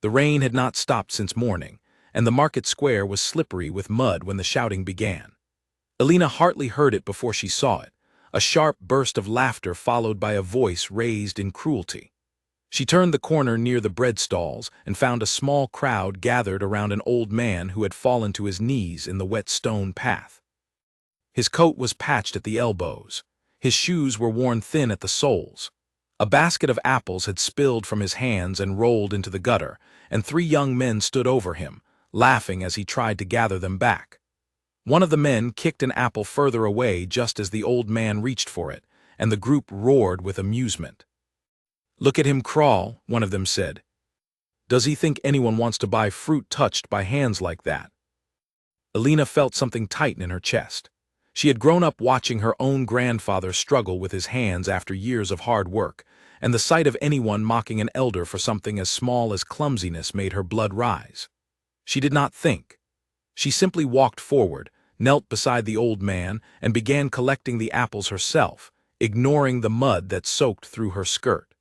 The rain had not stopped since morning, and the market square was slippery with mud when the shouting began. Alina hardly heard it before she saw it, a sharp burst of laughter followed by a voice raised in cruelty. She turned the corner near the bread stalls and found a small crowd gathered around an old man who had fallen to his knees in the wet stone path. His coat was patched at the elbows. His shoes were worn thin at the soles. A basket of apples had spilled from his hands and rolled into the gutter, and 3 young men stood over him, laughing as he tried to gather them back. One of the men kicked an apple further away just as the old man reached for it, and the group roared with amusement. "Look at him crawl," one of them said. "Does he think anyone wants to buy fruit touched by hands like that?" Alina felt something tighten in her chest. She had grown up watching her own grandfather struggle with his hands after years of hard work, and the sight of anyone mocking an elder for something as small as clumsiness made her blood rise. She did not think. She simply walked forward, knelt beside the old man, and began collecting the apples herself, ignoring the mud that soaked through her skirt.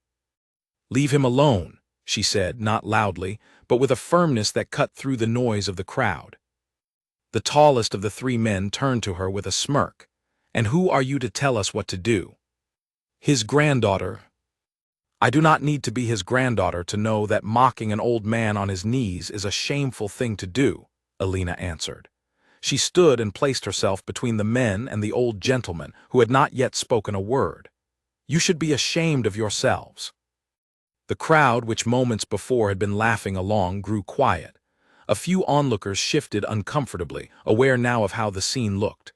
"Leave him alone," she said, not loudly, but with a firmness that cut through the noise of the crowd. The tallest of the 3 men turned to her with a smirk. "And who are you to tell us what to do?" "His granddaughter." "I do not need to be his granddaughter to know that mocking an old man on his knees is a shameful thing to do," Alina answered. She stood and placed herself between the men and the old gentleman, who had not yet spoken a word. "You should be ashamed of yourselves." The crowd, which moments before had been laughing along, grew quiet. A few onlookers shifted uncomfortably, aware now of how the scene looked.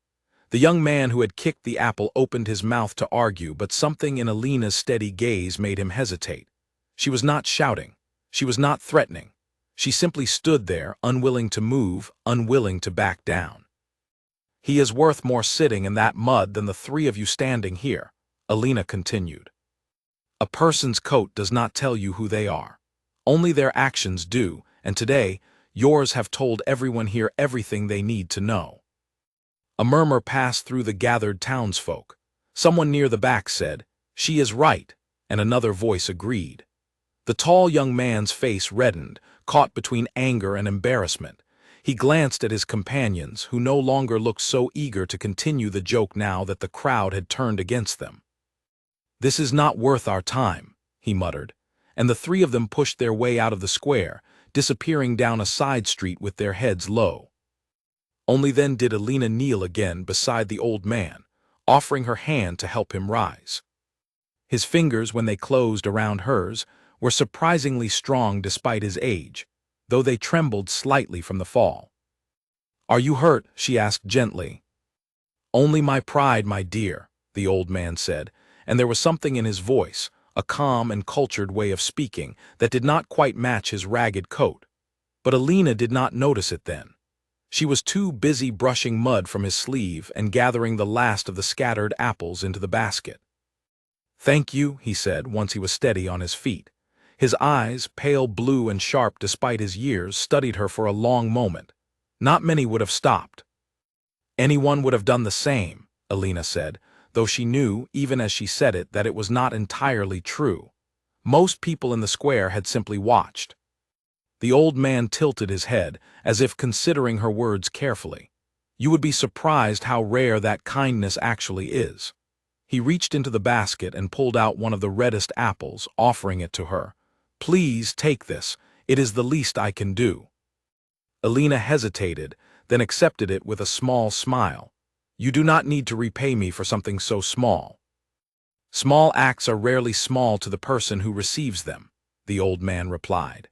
The young man who had kicked the apple opened his mouth to argue, but something in Alina's steady gaze made him hesitate. She was not shouting. She was not threatening. She simply stood there, unwilling to move, unwilling to back down. "He is worth more sitting in that mud than the 3 of you standing here," Alina continued. "A person's coat does not tell you who they are. Only their actions do, and today, yours have told everyone here everything they need to know." A murmur passed through the gathered townsfolk. Someone near the back said, "She is right," and another voice agreed. The tall young man's face reddened, caught between anger and embarrassment. He glanced at his companions, who no longer looked so eager to continue the joke now that the crowd had turned against them. "This is not worth our time," he muttered, and the 3 of them pushed their way out of the square, disappearing down a side street with their heads low. Only then did Alina kneel again beside the old man, offering her hand to help him rise. His fingers, when they closed around hers, were surprisingly strong despite his age, though they trembled slightly from the fall. "Are you hurt?" she asked gently. "Only my pride, my dear," the old man said, and there was something in his voice, a calm and cultured way of speaking, that did not quite match his ragged coat. But Alina did not notice it then. She was too busy brushing mud from his sleeve and gathering the last of the scattered apples into the basket. "Thank you," he said, once he was steady on his feet. His eyes, pale blue and sharp despite his years, studied her for a long moment. Not many would have stopped. "Anyone would have done the same," Alina said, though she knew, even as she said it, that it was not entirely true. Most people in the square had simply watched. The old man tilted his head, as if considering her words carefully. "You would be surprised how rare that kindness actually is." He reached into the basket and pulled out one of the reddest apples, offering it to her. "Please take this. It is the least I can do." Alina hesitated, then accepted it with a small smile. "You do not need to repay me for something so small." "Small acts are rarely small to the person who receives them," the old man replied.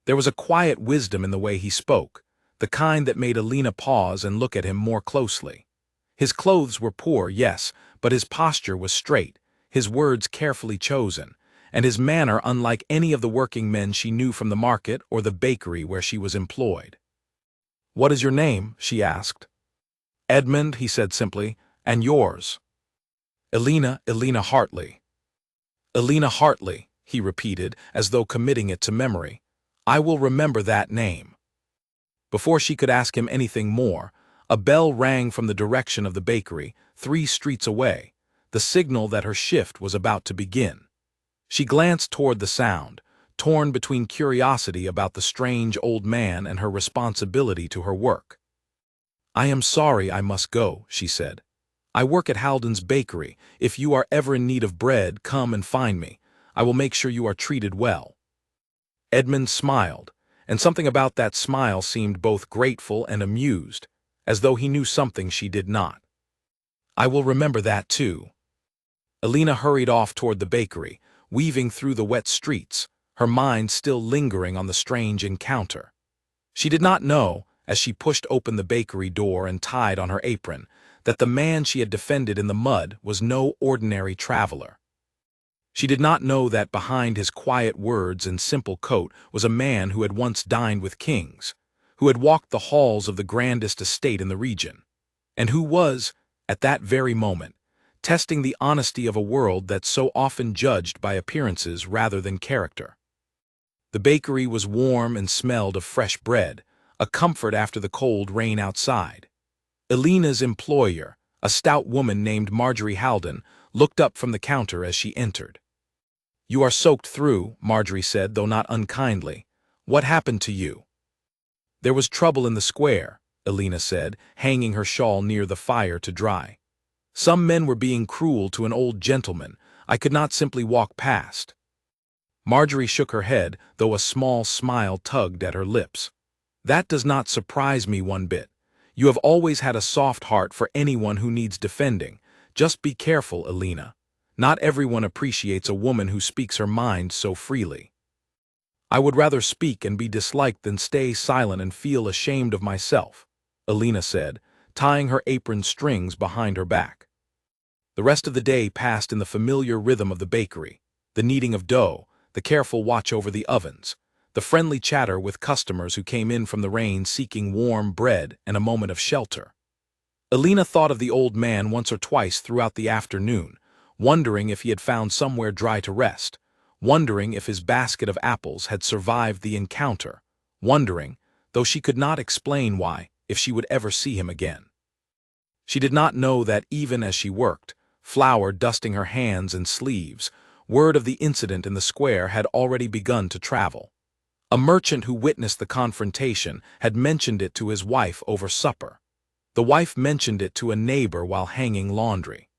There was a quiet wisdom in the way he spoke, the kind that made Alina pause and look at him more closely. His clothes were poor, yes, but his posture was straight, his words carefully chosen, and his manner unlike any of the working men she knew from the market or the bakery where she was employed. "What is your name?" she asked. "Edmund," he said simply, "and yours?" Elena Hartley." "Elena Hartley," he repeated, as though committing it to memory. "I will remember that name." Before she could ask him anything more, a bell rang from the direction of the bakery, 3 streets away, the signal that her shift was about to begin. She glanced toward the sound, torn between curiosity about the strange old man and her responsibility to her work. "I am sorry I must go," she said. "I work at Halden's bakery. If you are ever in need of bread, come and find me. I will make sure you are treated well." Edmund smiled, and something about that smile seemed both grateful and amused, as though he knew something she did not. "I will remember that too." Alina hurried off toward the bakery, weaving through the wet streets, her mind still lingering on the strange encounter. She did not know, as she pushed open the bakery door and tied on her apron, that the man she had defended in the mud was no ordinary traveler. She did not know that behind his quiet words and simple coat was a man who had once dined with kings, who had walked the halls of the grandest estate in the region, and who was, at that very moment, testing the honesty of a world that so often judged by appearances rather than character. The bakery was warm and smelled of fresh bread, a comfort after the cold rain outside. Alina's employer, a stout woman named Marjorie Halden, looked up from the counter as she entered. "You are soaked through," Marjorie said, though not unkindly. "What happened to you?" "There was trouble in the square," Alina said, hanging her shawl near the fire to dry. "Some men were being cruel to an old gentleman. I could not simply walk past." Marjorie shook her head, though a small smile tugged at her lips. "That does not surprise me one bit. You have always had a soft heart for anyone who needs defending. Just be careful, Alina. Not everyone appreciates a woman who speaks her mind so freely." "I would rather speak and be disliked than stay silent and feel ashamed of myself," Alina said, tying her apron strings behind her back. The rest of the day passed in the familiar rhythm of the bakery, the kneading of dough, the careful watch over the ovens, the friendly chatter with customers who came in from the rain seeking warm bread and a moment of shelter. Alina thought of the old man once or twice throughout the afternoon, wondering if he had found somewhere dry to rest, wondering if his basket of apples had survived the encounter, wondering, though she could not explain why, if she would ever see him again. She did not know that even as she worked, flour dusting her hands and sleeves, word of the incident in the square had already begun to travel. A merchant who witnessed the confrontation had mentioned it to his wife over supper. The wife mentioned it to a neighbor while hanging laundry.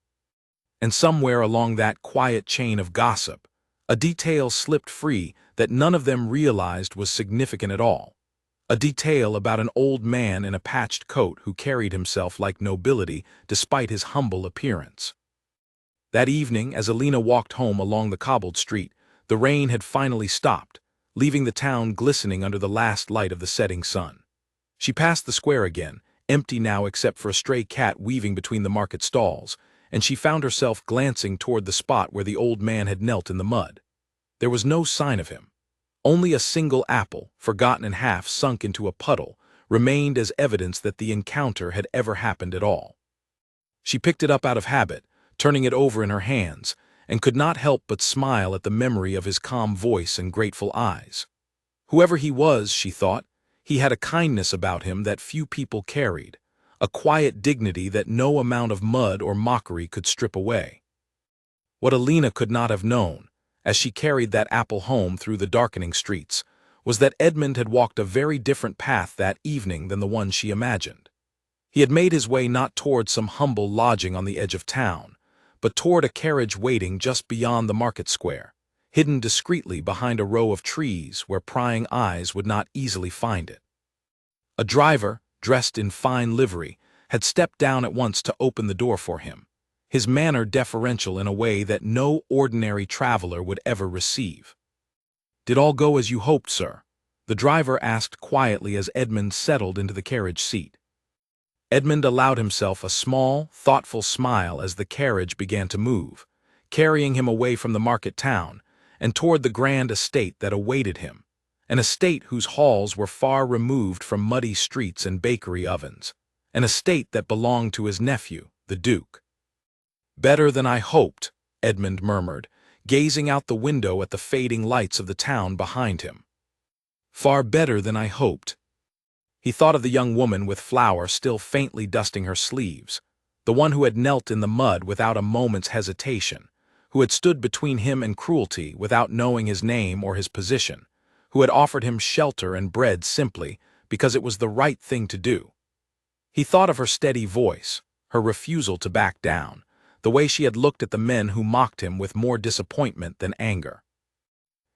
And somewhere along that quiet chain of gossip, a detail slipped free that none of them realized was significant at all. A detail about an old man in a patched coat who carried himself like nobility despite his humble appearance. That evening, as Alina walked home along the cobbled street, the rain had finally stopped, leaving the town glistening under the last light of the setting sun. She passed the square again, empty now except for a stray cat weaving between the market stalls, and she found herself glancing toward the spot where the old man had knelt in the mud. There was no sign of him. Only a single apple, forgotten and half sunk into a puddle, remained as evidence that the encounter had ever happened at all. She picked it up out of habit, turning it over in her hands, and could not help but smile at the memory of his calm voice and grateful eyes. Whoever he was, she thought, he had a kindness about him that few people carried, a quiet dignity that no amount of mud or mockery could strip away. What Alina could not have known, as she carried that apple home through the darkening streets, was that Edmund had walked a very different path that evening than the one she imagined. He had made his way not toward some humble lodging on the edge of town, but toward a carriage waiting just beyond the market square, hidden discreetly behind a row of trees where prying eyes would not easily find it. A driver, dressed in fine livery, had stepped down at once to open the door for him, his manner deferential in a way that no ordinary traveler would ever receive. "Did all go as you hoped, sir?" the driver asked quietly as Edmund settled into the carriage seat. Edmund allowed himself a small, thoughtful smile as the carriage began to move, carrying him away from the market town and toward the grand estate that awaited him, an estate whose halls were far removed from muddy streets and bakery ovens, an estate that belonged to his nephew, the Duke. "Better than I hoped," Edmund murmured, gazing out the window at the fading lights of the town behind him. "Far better than I hoped." He thought of the young woman with flour still faintly dusting her sleeves, the one who had knelt in the mud without a moment's hesitation, who had stood between him and cruelty without knowing his name or his position, who had offered him shelter and bread simply because it was the right thing to do. He thought of her steady voice, her refusal to back down, the way she had looked at the men who mocked him with more disappointment than anger.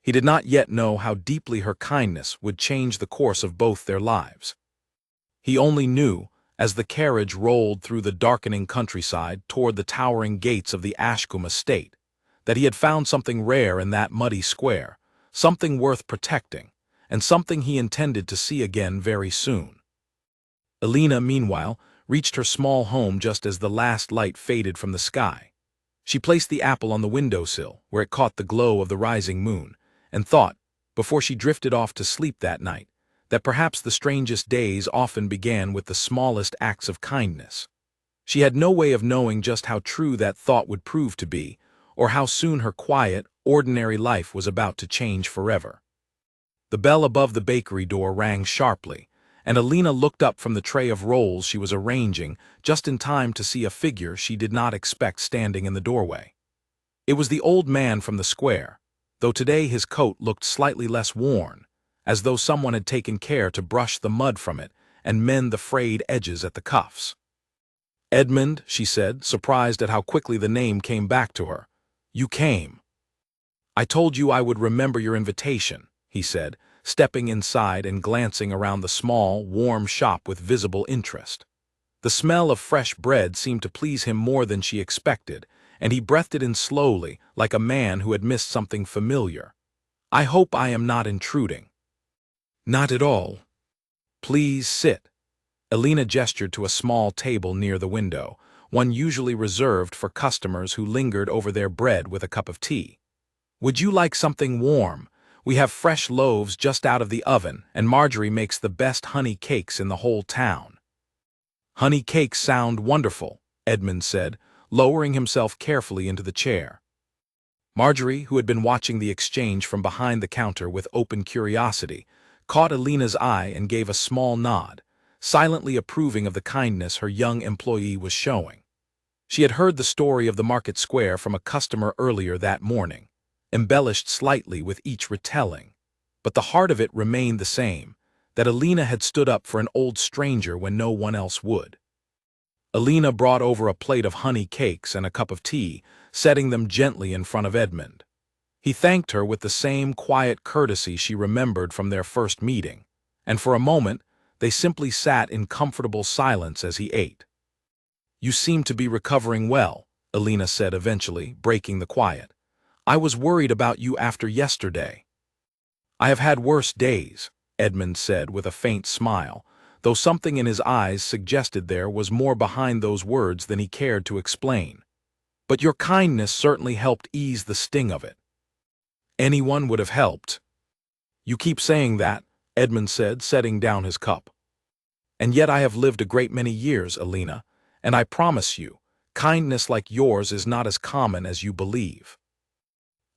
He did not yet know how deeply her kindness would change the course of both their lives. He only knew, as the carriage rolled through the darkening countryside toward the towering gates of the Ashcombe estate, that he had found something rare in that muddy square, something worth protecting, and something he intended to see again very soon. Alina, meanwhile, reached her small home just as the last light faded from the sky. She placed the apple on the windowsill, where it caught the glow of the rising moon, and thought, before she drifted off to sleep that night, that perhaps the strangest days often began with the smallest acts of kindness. She had no way of knowing just how true that thought would prove to be, or how soon her quiet, ordinary life was about to change forever. The bell above the bakery door rang sharply, and Alina looked up from the tray of rolls she was arranging just in time to see a figure she did not expect standing in the doorway. It was the old man from the square, though today his coat looked slightly less worn, as though someone had taken care to brush the mud from it and mend the frayed edges at the cuffs. "Edmund," she said, surprised at how quickly the name came back to her. "You came." "I told you I would remember your invitation," he said, stepping inside and glancing around the small, warm shop with visible interest. The smell of fresh bread seemed to please him more than she expected, and he breathed it in slowly, like a man who had missed something familiar. "I hope I am not intruding." "Not at all. Please sit." Alina gestured to a small table near the window, one usually reserved for customers who lingered over their bread with a cup of tea. "Would you like something warm? We have fresh loaves just out of the oven, and Marjorie makes the best honey cakes in the whole town." "Honey cakes sound wonderful," Edmund said, lowering himself carefully into the chair. Marjorie, who had been watching the exchange from behind the counter with open curiosity, caught Alina's eye and gave a small nod, silently approving of the kindness her young employee was showing. She had heard the story of the market square from a customer earlier that morning, embellished slightly with each retelling, but the heart of it remained the same, that Alina had stood up for an old stranger when no one else would. Alina brought over a plate of honey cakes and a cup of tea, setting them gently in front of Edmund. He thanked her with the same quiet courtesy she remembered from their first meeting, and for a moment they simply sat in comfortable silence as he ate. "You seem to be recovering well," Alina said eventually, breaking the quiet. "I was worried about you after yesterday." "I have had worse days," Edmund said with a faint smile, though something in his eyes suggested there was more behind those words than he cared to explain. "But your kindness certainly helped ease the sting of it." "Anyone would have helped." "You keep saying that," Edmund said, setting down his cup. "And yet I have lived a great many years, Alina, and I promise you, kindness like yours is not as common as you believe."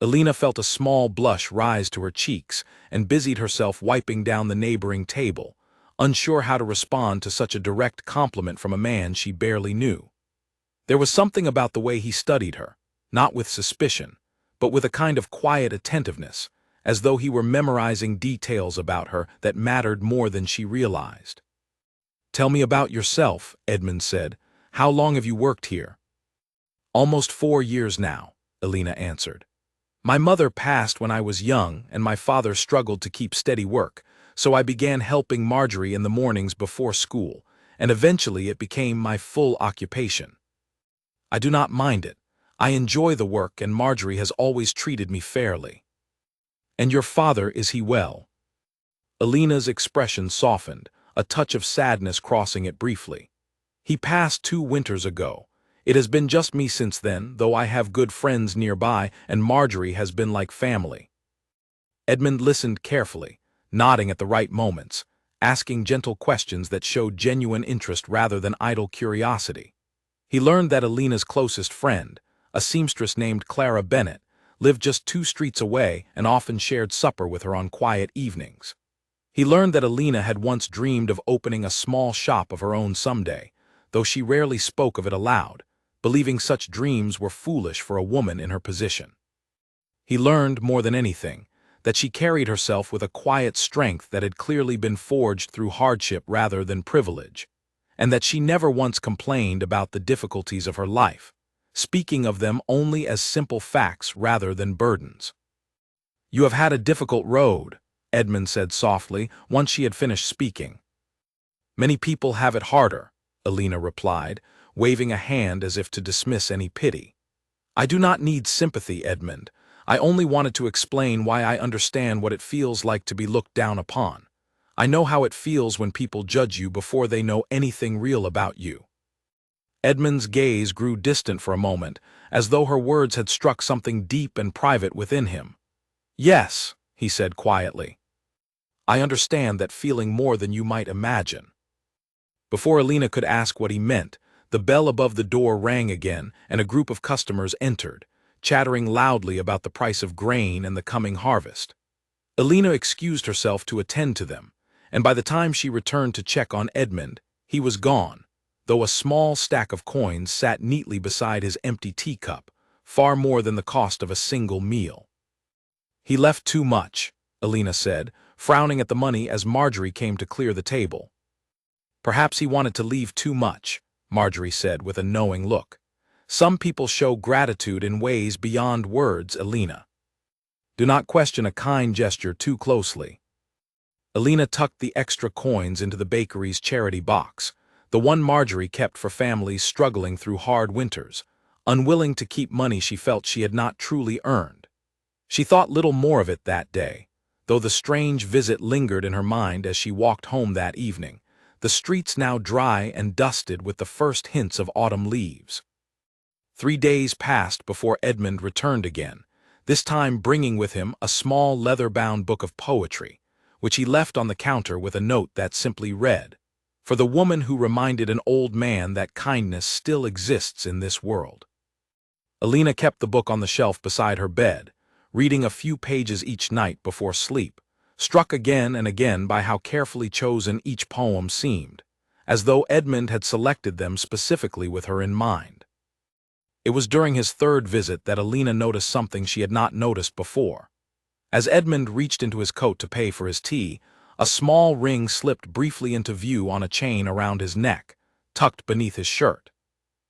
Alina felt a small blush rise to her cheeks and busied herself wiping down the neighboring table, unsure how to respond to such a direct compliment from a man she barely knew. There was something about the way he studied her, not with suspicion, but with a kind of quiet attentiveness, as though he were memorizing details about her that mattered more than she realized. "Tell me about yourself," Edmund said. "How long have you worked here?" "Almost 4 years now," Alina answered. "My mother passed when I was young, and my father struggled to keep steady work, so I began helping Marjorie in the mornings before school, and eventually it became my full occupation. I do not mind it. I enjoy the work, and Marjorie has always treated me fairly." "And your father, is he well?" Alina's expression softened, a touch of sadness crossing it briefly. "He passed 2 winters ago. It has been just me since then, though I have good friends nearby, and Marjorie has been like family." Edmund listened carefully, nodding at the right moments, asking gentle questions that showed genuine interest rather than idle curiosity. He learned that Alina's closest friend, a seamstress named Clara Bennett, lived just 2 streets away and often shared supper with her on quiet evenings. He learned that Alina had once dreamed of opening a small shop of her own someday, though she rarely spoke of it aloud, believing such dreams were foolish for a woman in her position. He learned, more than anything, that she carried herself with a quiet strength that had clearly been forged through hardship rather than privilege, and that she never once complained about the difficulties of her life, speaking of them only as simple facts rather than burdens. "You have had a difficult road," Edmund said softly, once she had finished speaking. "Many people have it harder," Alina replied, waving a hand as if to dismiss any pity. "I do not need sympathy, Edmund. I only wanted to explain why I understand what it feels like to be looked down upon. I know how it feels when people judge you before they know anything real about you." Edmund's gaze grew distant for a moment, as though her words had struck something deep and private within him. "Yes," he said quietly. "I understand that feeling more than you might imagine." Before Alina could ask what he meant, the bell above the door rang again, and a group of customers entered, chattering loudly about the price of grain and the coming harvest. Alina excused herself to attend to them, and by the time she returned to check on Edmund, he was gone, though a small stack of coins sat neatly beside his empty teacup, far more than the cost of a single meal. "He left too much," Alina said, frowning at the money as Marjorie came to clear the table. "Perhaps he wanted to leave too much," Marjorie said with a knowing look. "Some people show gratitude in ways beyond words, Alina. Do not question a kind gesture too closely." Alina tucked the extra coins into the bakery's charity box, the one Marjorie kept for families struggling through hard winters, unwilling to keep money she felt she had not truly earned. She thought little more of it that day, though the strange visit lingered in her mind as she walked home that evening, the streets now dry and dusted with the first hints of autumn leaves. 3 days passed before Edmund returned again, this time bringing with him a small leather-bound book of poetry, which he left on the counter with a note that simply read, "For the woman who reminded an old man that kindness still exists in this world." Alina kept the book on the shelf beside her bed, reading a few pages each night before sleep, struck again and again by how carefully chosen each poem seemed, as though Edmund had selected them specifically with her in mind. It was during his third visit that Alina noticed something she had not noticed before. As Edmund reached into his coat to pay for his tea, a small ring slipped briefly into view on a chain around his neck, tucked beneath his shirt.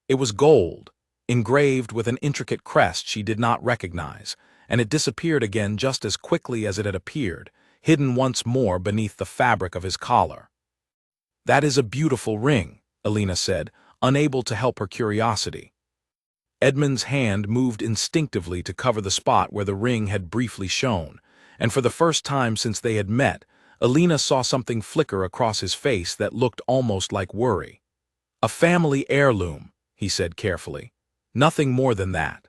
It was gold, engraved with an intricate crest she did not recognize, and it disappeared again just as quickly as it had appeared, hidden once more beneath the fabric of his collar. "That is a beautiful ring," Alina said, unable to help her curiosity. Edmund's hand moved instinctively to cover the spot where the ring had briefly shone, and for the first time since they had met, Alina saw something flicker across his face that looked almost like worry. "A family heirloom," he said carefully. "Nothing more than that."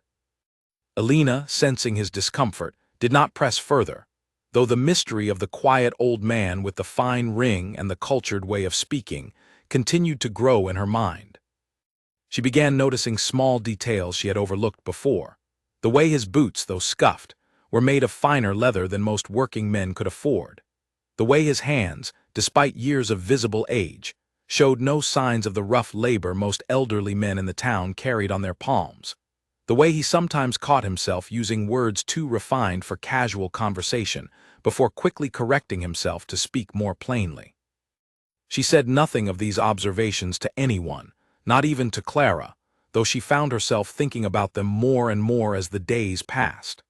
Alina, sensing his discomfort, did not press further, though the mystery of the quiet old man with the fine ring and the cultured way of speaking continued to grow in her mind. She began noticing small details she had overlooked before. The way his boots, though scuffed, were made of finer leather than most working men could afford. The way his hands, despite years of visible age, showed no signs of the rough labor most elderly men in the town carried on their palms. The way he sometimes caught himself using words too refined for casual conversation before quickly correcting himself to speak more plainly. She said nothing of these observations to anyone, not even to Clara, though she found herself thinking about them more and more as the days passed.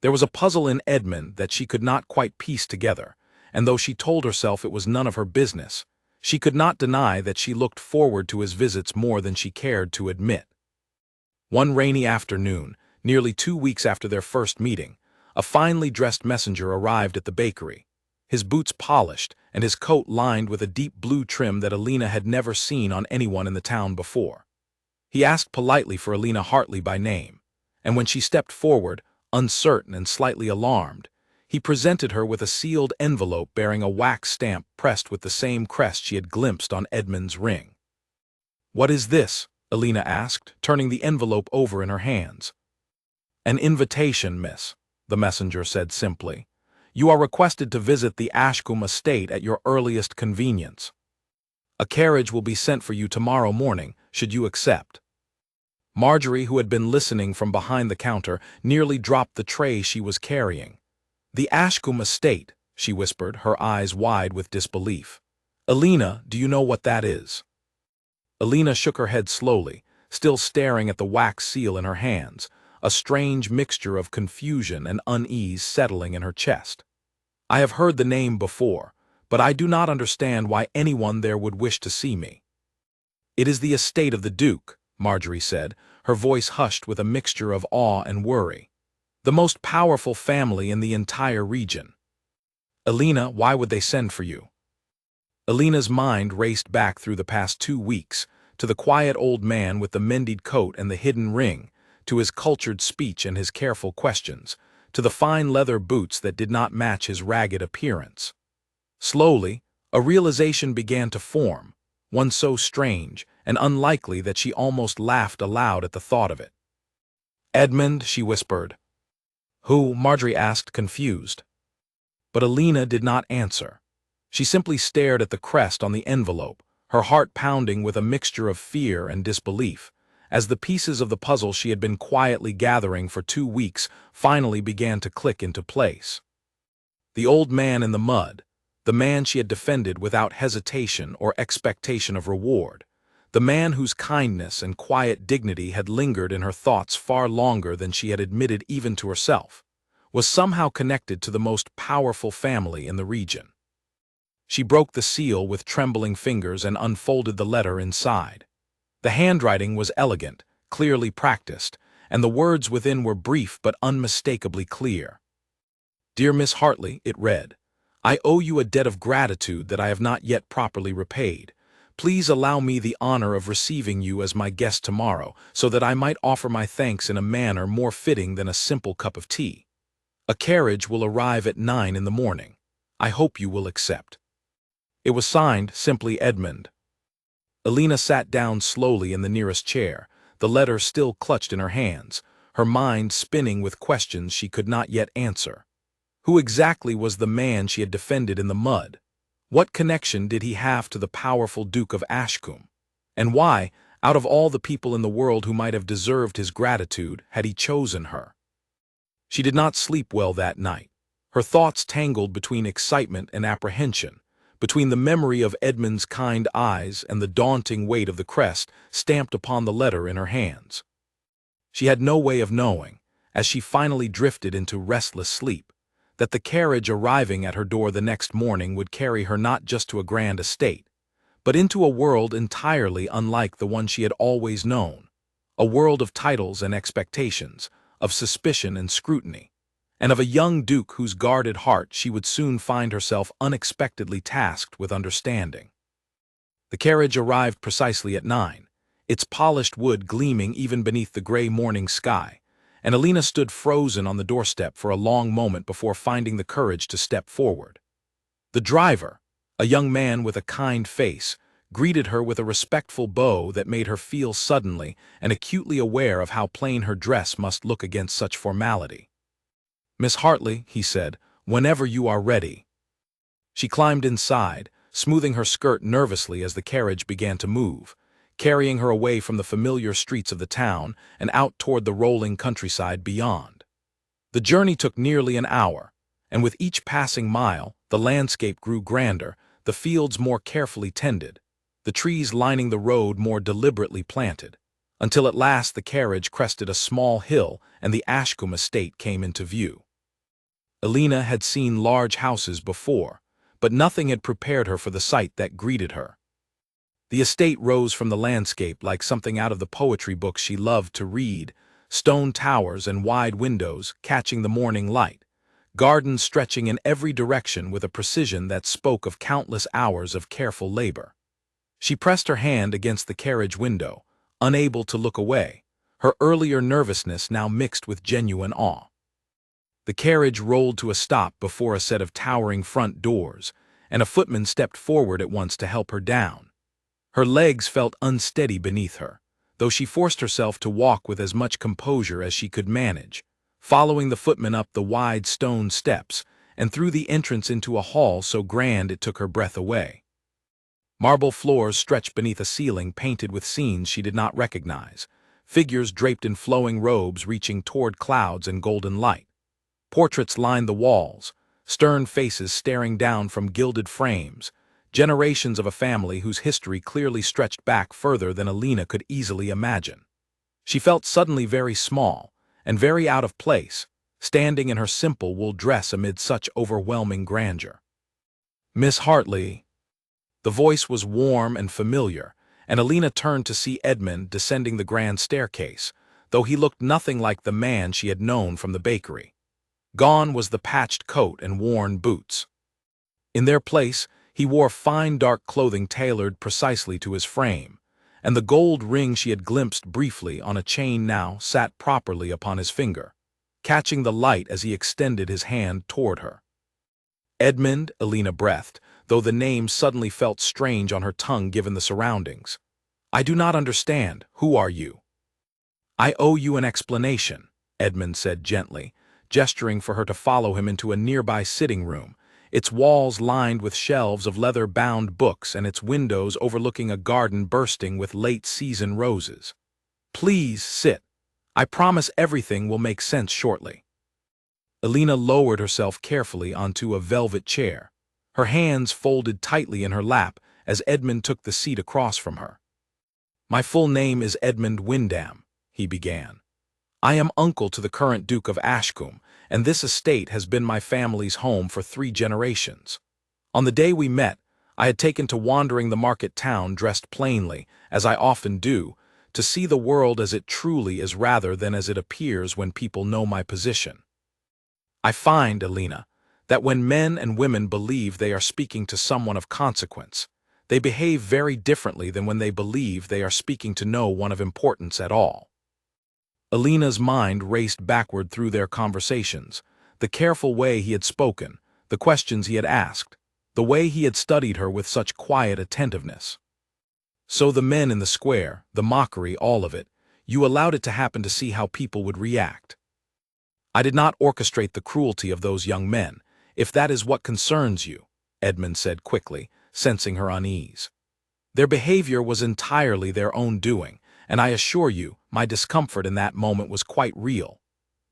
There was a puzzle in Edmund that she could not quite piece together, and though she told herself it was none of her business, she could not deny that she looked forward to his visits more than she cared to admit. One rainy afternoon, nearly 2 weeks after their first meeting, a finely dressed messenger arrived at the bakery, his boots polished and his coat lined with a deep blue trim that Alina had never seen on anyone in the town before. He asked politely for Alina Hartley by name, and when she stepped forward, uncertain and slightly alarmed, he presented her with a sealed envelope bearing a wax stamp pressed with the same crest she had glimpsed on Edmund's ring. "What is this?" Alina asked, turning the envelope over in her hands. "An invitation, miss," the messenger said simply. "You are requested to visit the Ashcombe estate at your earliest convenience. A carriage will be sent for you tomorrow morning, should you accept." Marjorie, who had been listening from behind the counter, nearly dropped the tray she was carrying. "The Ashcombe estate," she whispered, her eyes wide with disbelief. "Alina, do you know what that is?" Alina shook her head slowly, still staring at the wax seal in her hands, a strange mixture of confusion and unease settling in her chest. "I have heard the name before, but I do not understand why anyone there would wish to see me." "It is the estate of the Duke," Marjorie said, her voice hushed with a mixture of awe and worry. "The most powerful family in the entire region." "Alina, why would they send for you?" Alina's mind raced back through the past 2 weeks, to the quiet old man with the mended coat and the hidden ring, to his cultured speech and his careful questions, to the fine leather boots that did not match his ragged appearance. Slowly, a realization began to form, one so strange and unlikely that she almost laughed aloud at the thought of it. "Edmund," she whispered. "Who?" Marjorie asked, confused. But Alina did not answer. She simply stared at the crest on the envelope, her heart pounding with a mixture of fear and disbelief, as the pieces of the puzzle she had been quietly gathering for 2 weeks finally began to click into place. The old man in the mud, the man she had defended without hesitation or expectation of reward, the man whose kindness and quiet dignity had lingered in her thoughts far longer than she had admitted even to herself, was somehow connected to the most powerful family in the region. She broke the seal with trembling fingers and unfolded the letter inside. The handwriting was elegant, clearly practiced, and the words within were brief but unmistakably clear. "Dear Miss Hartley," it read, "I owe you a debt of gratitude that I have not yet properly repaid. Please allow me the honor of receiving you as my guest tomorrow, so that I might offer my thanks in a manner more fitting than a simple cup of tea. A carriage will arrive at 9 in the morning. I hope you will accept." It was signed simply Edmund. Alina sat down slowly in the nearest chair, the letter still clutched in her hands, her mind spinning with questions she could not yet answer. Who exactly was the man she had defended in the mud? What connection did he have to the powerful Duke of Ashcombe? And why, out of all the people in the world who might have deserved his gratitude, had he chosen her? She did not sleep well that night. Her thoughts tangled between excitement and apprehension, between the memory of Edmund's kind eyes and the daunting weight of the crest stamped upon the letter in her hands. She had no way of knowing, as she finally drifted into restless sleep, that the carriage arriving at her door the next morning would carry her not just to a grand estate, but into a world entirely unlike the one she had always known, a world of titles and expectations, of suspicion and scrutiny, and of a young duke whose guarded heart she would soon find herself unexpectedly tasked with understanding. The carriage arrived precisely at 9, its polished wood gleaming even beneath the gray morning sky, and Alina stood frozen on the doorstep for a long moment before finding the courage to step forward. The driver, a young man with a kind face, greeted her with a respectful bow that made her feel suddenly and acutely aware of how plain her dress must look against such formality. "Miss Hartley," he said, "whenever you are ready." She climbed inside, smoothing her skirt nervously as the carriage began to move, carrying her away from the familiar streets of the town and out toward the rolling countryside beyond. The journey took nearly an hour, and with each passing mile, the landscape grew grander, the fields more carefully tended, the trees lining the road more deliberately planted, until at last the carriage crested a small hill and the Ashcombe estate came into view. Alina had seen large houses before, but nothing had prepared her for the sight that greeted her. The estate rose from the landscape like something out of the poetry books she loved to read, stone towers and wide windows catching the morning light, gardens stretching in every direction with a precision that spoke of countless hours of careful labor. She pressed her hand against the carriage window, unable to look away, her earlier nervousness now mixed with genuine awe. The carriage rolled to a stop before a set of towering front doors, and a footman stepped forward at once to help her down. Her legs felt unsteady beneath her, though she forced herself to walk with as much composure as she could manage, following the footman up the wide stone steps and through the entrance into a hall so grand it took her breath away. Marble floors stretched beneath a ceiling painted with scenes she did not recognize, figures draped in flowing robes reaching toward clouds and golden light. Portraits lined the walls, stern faces staring down from gilded frames, generations of a family whose history clearly stretched back further than Alina could easily imagine. She felt suddenly very small, and very out of place, standing in her simple wool dress amid such overwhelming grandeur. "Miss Hartley." The voice was warm and familiar, and Alina turned to see Edmund descending the grand staircase, though he looked nothing like the man she had known from the bakery. Gone was the patched coat and worn boots. In their place, he wore fine dark clothing tailored precisely to his frame, and the gold ring she had glimpsed briefly on a chain now sat properly upon his finger, catching the light as he extended his hand toward her. Edmund, Alina breathed, though the name suddenly felt strange on her tongue given the surroundings. "I do not understand. Who are you?" "I owe you an explanation," Edmund said gently, gesturing for her to follow him into a nearby sitting room, its walls lined with shelves of leather-bound books and its windows overlooking a garden bursting with late-season roses. "Please sit. I promise everything will make sense shortly." Alina lowered herself carefully onto a velvet chair, her hands folded tightly in her lap as Edmund took the seat across from her. "My full name is Edmund Wyndham," he began. "I am uncle to the current Duke of Ashcombe, and this estate has been my family's home for 3 generations. On the day we met, I had taken to wandering the market town dressed plainly, as I often do, to see the world as it truly is rather than as it appears when people know my position. I find, Alina, that when men and women believe they are speaking to someone of consequence, they behave very differently than when they believe they are speaking to no one of importance at all." Alina's mind raced backward through their conversations, the careful way he had spoken, the questions he had asked, the way he had studied her with such quiet attentiveness. So the men in the square, the mockery, all of it, you allowed it to happen to see how people would react. "I did not orchestrate the cruelty of those young men, if that is what concerns you," Edmund said quickly, sensing her unease. "Their behavior was entirely their own doing, and I assure you, my discomfort in that moment was quite real.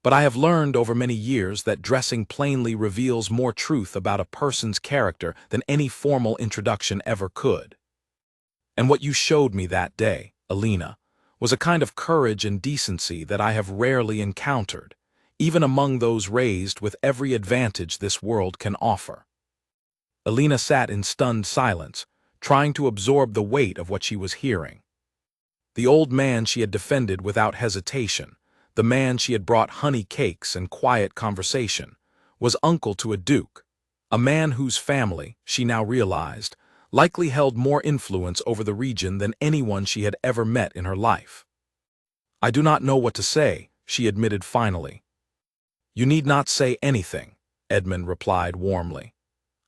But I have learned over many years that dressing plainly reveals more truth about a person's character than any formal introduction ever could. And what you showed me that day, Alina, was a kind of courage and decency that I have rarely encountered, even among those raised with every advantage this world can offer." Alina sat in stunned silence, trying to absorb the weight of what she was hearing. The old man she had defended without hesitation, the man she had brought honey cakes and quiet conversation, was uncle to a duke, a man whose family, she now realized, likely held more influence over the region than anyone she had ever met in her life. "I do not know what to say," she admitted finally. "You need not say anything," Edmund replied warmly.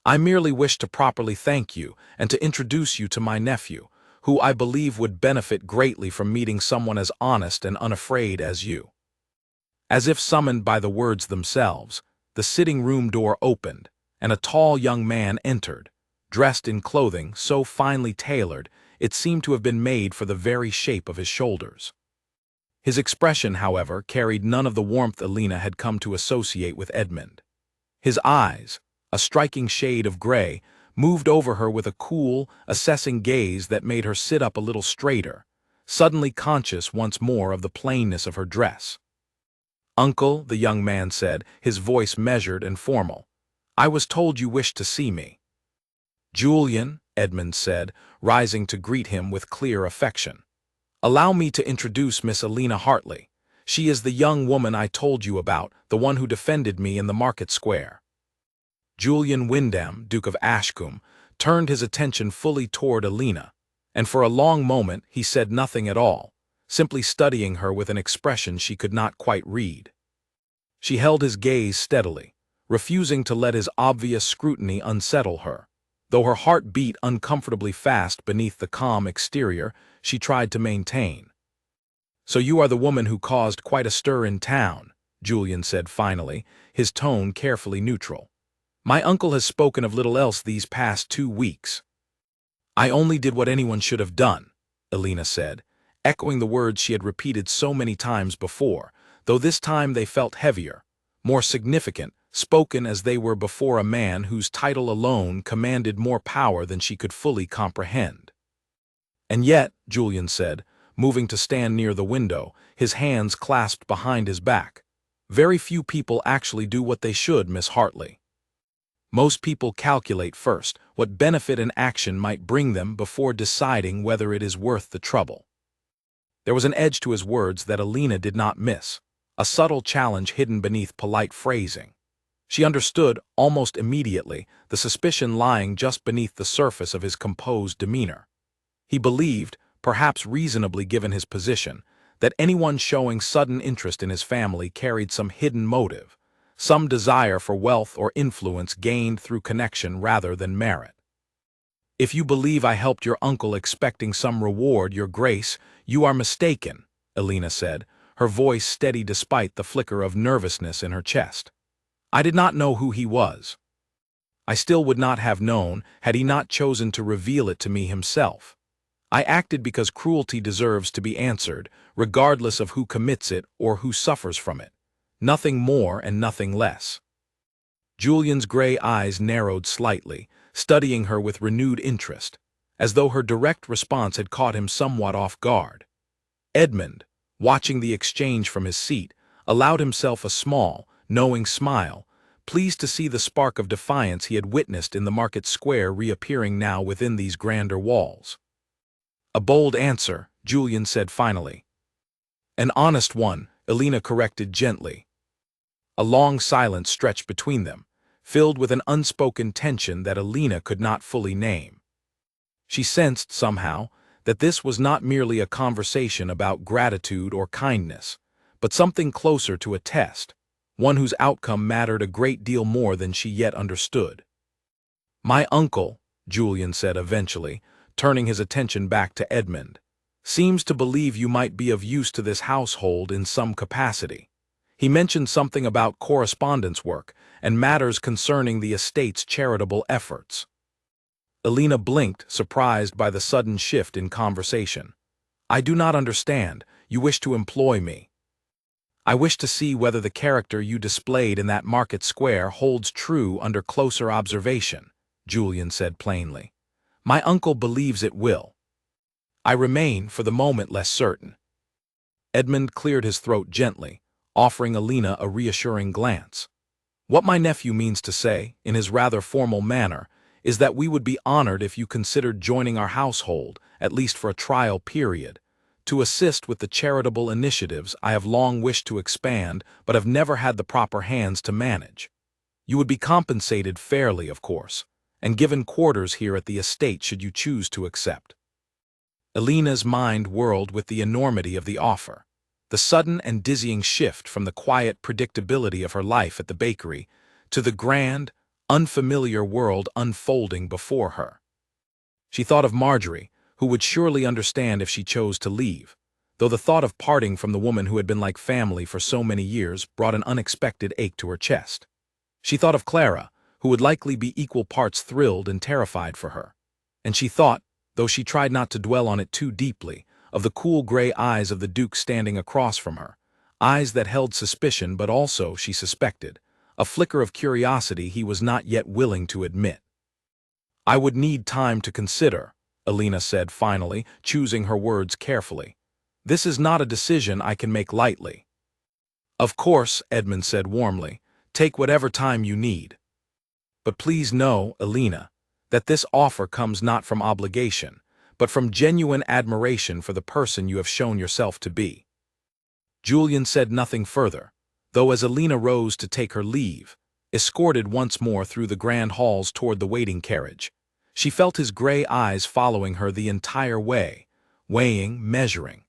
"I merely wish to properly thank you and to introduce you to my nephew, who I believe would benefit greatly from meeting someone as honest and unafraid as you." As if summoned by the words themselves, the sitting-room door opened, and a tall young man entered, dressed in clothing so finely tailored it seemed to have been made for the very shape of his shoulders. His expression, however, carried none of the warmth Alina had come to associate with Edmund. His eyes, a striking shade of gray, moved over her with a cool, assessing gaze that made her sit up a little straighter, suddenly conscious once more of the plainness of her dress. "Uncle," the young man said, his voice measured and formal, "I was told you wished to see me." "Julian," Edmund said, rising to greet him with clear affection, "allow me to introduce Miss Alina Hartley. She is the young woman I told you about, the one who defended me in the market square." Julian Wyndham, Duke of Ashcombe, turned his attention fully toward Alina, and for a long moment he said nothing at all, simply studying her with an expression she could not quite read. She held his gaze steadily, refusing to let his obvious scrutiny unsettle her. Though her heart beat uncomfortably fast beneath the calm exterior she tried to maintain. "So you are the woman who caused quite a stir in town," Julian said finally, his tone carefully neutral. "My uncle has spoken of little else these past 2 weeks." "I only did what anyone should have done," Alina said, echoing the words she had repeated so many times before, though this time they felt heavier, more significant, spoken as they were before a man whose title alone commanded more power than she could fully comprehend. "And yet," Julian said, moving to stand near the window, his hands clasped behind his back, "very few people actually do what they should, Miss Hartley. Most people calculate first what benefit an action might bring them before deciding whether it is worth the trouble." There was an edge to his words that Alina did not miss, a subtle challenge hidden beneath polite phrasing. She understood, almost immediately, the suspicion lying just beneath the surface of his composed demeanor. He believed, perhaps reasonably given his position, that anyone showing sudden interest in his family carried some hidden motive, some desire for wealth or influence gained through connection rather than merit. "If you believe I helped your uncle expecting some reward, Your Grace, you are mistaken," Alina said, her voice steady despite the flicker of nervousness in her chest. "I did not know who he was. I still would not have known had he not chosen to reveal it to me himself. I acted because cruelty deserves to be answered, regardless of who commits it or who suffers from it. Nothing more and nothing less." Julian's gray eyes narrowed slightly, studying her with renewed interest, as though her direct response had caught him somewhat off guard. Edmund, watching the exchange from his seat, allowed himself a small, knowing smile, pleased to see the spark of defiance he had witnessed in the market square reappearing now within these grander walls. "A bold answer," Julian said finally. "An honest one," Alina corrected gently. A long silence stretched between them, filled with an unspoken tension that Alina could not fully name. She sensed, somehow, that this was not merely a conversation about gratitude or kindness, but something closer to a test, one whose outcome mattered a great deal more than she yet understood. "My uncle," Julian said eventually, turning his attention back to Edmund, "seems to believe you might be of use to this household in some capacity. He mentioned something about correspondence work and matters concerning the estate's charitable efforts." Alina blinked, surprised by the sudden shift in conversation. "I do not understand. You wish to employ me." "I wish to see whether the character you displayed in that market square holds true under closer observation," Julian said plainly. "My uncle believes it will. I remain, for the moment, less certain." Edmund cleared his throat gently, offering Alina a reassuring glance. "What my nephew means to say, in his rather formal manner, is that we would be honored if you considered joining our household, at least for a trial period, to assist with the charitable initiatives I have long wished to expand but have never had the proper hands to manage. You would be compensated fairly, of course, and given quarters here at the estate should you choose to accept." Alina's mind whirled with the enormity of the offer, the sudden and dizzying shift from the quiet predictability of her life at the bakery to the grand, unfamiliar world unfolding before her. She thought of Marjorie, who would surely understand if she chose to leave, though the thought of parting from the woman who had been like family for so many years brought an unexpected ache to her chest. She thought of Clara, who would likely be equal parts thrilled and terrified for her. And she thought, though she tried not to dwell on it too deeply, of the cool gray eyes of the Duke standing across from her, eyes that held suspicion but also, she suspected, a flicker of curiosity he was not yet willing to admit. "I would need time to consider," Alina said finally, choosing her words carefully. "This is not a decision I can make lightly." "Of course," Edmund said warmly, "take whatever time you need. But please know, Alina, that this offer comes not from obligation, but from genuine admiration for the person you have shown yourself to be." Julian said nothing further, though as Alina rose to take her leave, escorted once more through the grand halls toward the waiting carriage, she felt his gray eyes following her the entire way, weighing, measuring,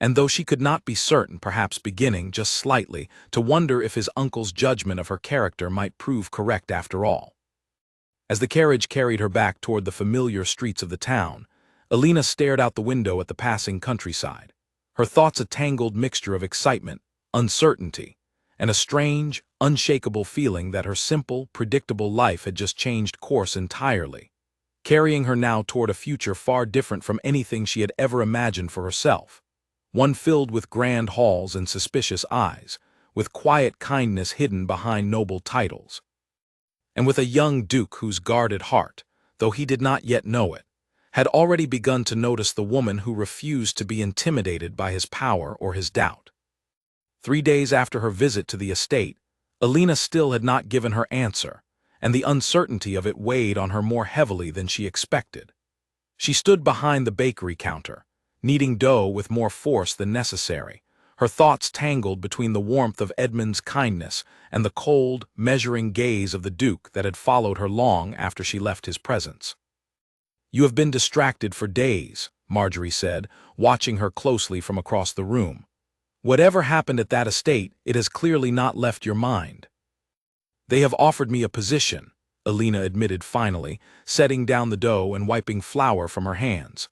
and though she could not be certain, perhaps beginning, just slightly, to wonder if his uncle's judgment of her character might prove correct after all. As the carriage carried her back toward the familiar streets of the town, Alina stared out the window at the passing countryside, her thoughts a tangled mixture of excitement, uncertainty, and a strange, unshakable feeling that her simple, predictable life had just changed course entirely, carrying her now toward a future far different from anything she had ever imagined for herself. one filled with grand halls and suspicious eyes, with quiet kindness hidden behind noble titles, and with a young duke whose guarded heart, though he did not yet know it, had already begun to notice the woman who refused to be intimidated by his power or his doubt. 3 days after her visit to the estate, Alina still had not given her answer, and the uncertainty of it weighed on her more heavily than she expected. She stood behind the bakery counter, kneading dough with more force than necessary, her thoughts tangled between the warmth of Edmund's kindness and the cold, measuring gaze of the Duke that had followed her long after she left his presence. "You have been distracted for days," Marjorie said, watching her closely from across the room. "Whatever happened at that estate, it has clearly not left your mind." "They have offered me a position," Alina admitted finally, setting down the dough and wiping flour from her hands.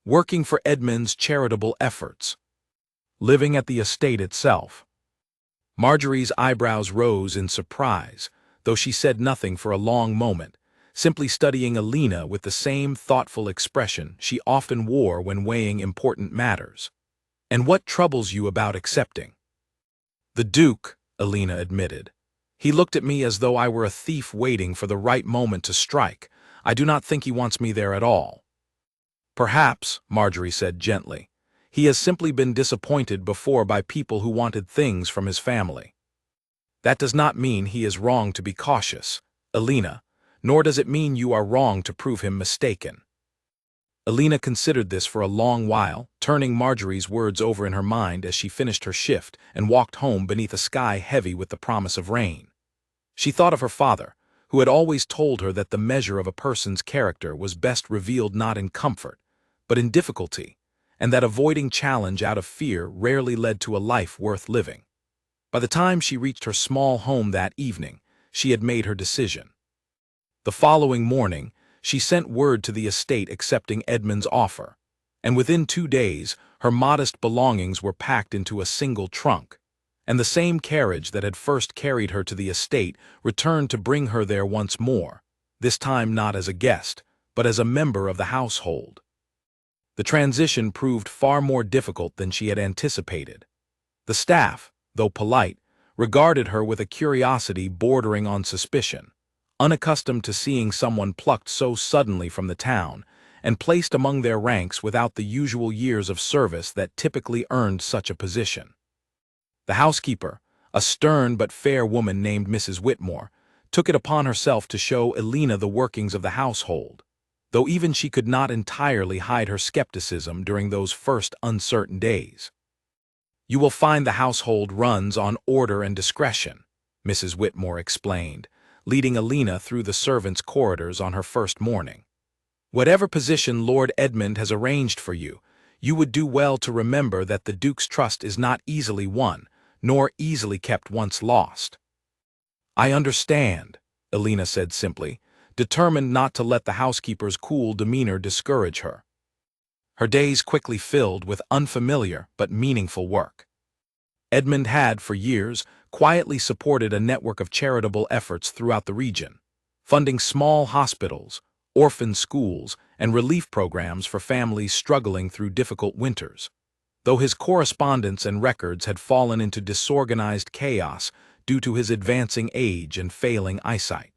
"Working for Edmund's charitable efforts. Living at the estate itself." Marjorie's eyebrows rose in surprise, though she said nothing for a long moment, simply studying Alina with the same thoughtful expression she often wore when weighing important matters. "And what troubles you about accepting?" "The Duke," Alina admitted. "He looked at me as though I were a thief waiting for the right moment to strike. I do not think he wants me there at all." "Perhaps," Marjorie said gently, "he has simply been disappointed before by people who wanted things from his family. That does not mean he is wrong to be cautious, Alina, nor does it mean you are wrong to prove him mistaken." Alina considered this for a long while, turning Marjorie's words over in her mind as she finished her shift and walked home beneath a sky heavy with the promise of rain. She thought of her father, who had always told her that the measure of a person's character was best revealed not in comfort, but in difficulty, and that avoiding challenge out of fear rarely led to a life worth living. By the time she reached her small home that evening, she had made her decision. The following morning, she sent word to the estate accepting Edmund's offer, and within 2 days, her modest belongings were packed into a single trunk, and the same carriage that had first carried her to the estate returned to bring her there once more, this time not as a guest, but as a member of the household. The transition proved far more difficult than she had anticipated. The staff, though polite, regarded her with a curiosity bordering on suspicion, unaccustomed to seeing someone plucked so suddenly from the town and placed among their ranks without the usual years of service that typically earned such a position. The housekeeper, a stern but fair woman named Mrs. Whitmore, took it upon herself to show Alina the workings of the household, though even she could not entirely hide her skepticism during those first uncertain days. "You will find the household runs on order and discretion," Mrs. Whitmore explained, leading Alina through the servants' corridors on her first morning. "Whatever position Lord Edmund has arranged for you, you would do well to remember that the Duke's trust is not easily won, nor easily kept once lost." "I understand," Alina said simply, determined not to let the housekeeper's cool demeanor discourage her. Her days quickly filled with unfamiliar but meaningful work. Edmund had, for years, quietly supported a network of charitable efforts throughout the region, funding small hospitals, orphan schools, and relief programs for families struggling through difficult winters, though his correspondence and records had fallen into disorganized chaos due to his advancing age and failing eyesight.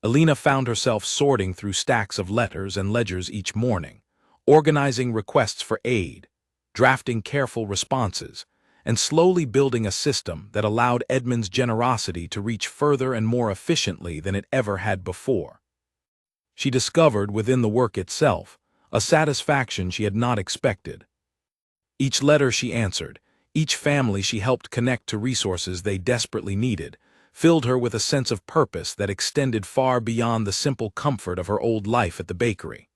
Alina found herself sorting through stacks of letters and ledgers each morning, organizing requests for aid, drafting careful responses, and slowly building a system that allowed Edmund's generosity to reach further and more efficiently than it ever had before. She discovered within the work itself a satisfaction she had not expected. Each letter she answered, each family she helped connect to resources they desperately needed, filled her with a sense of purpose that extended far beyond the simple comfort of her old life at the bakery.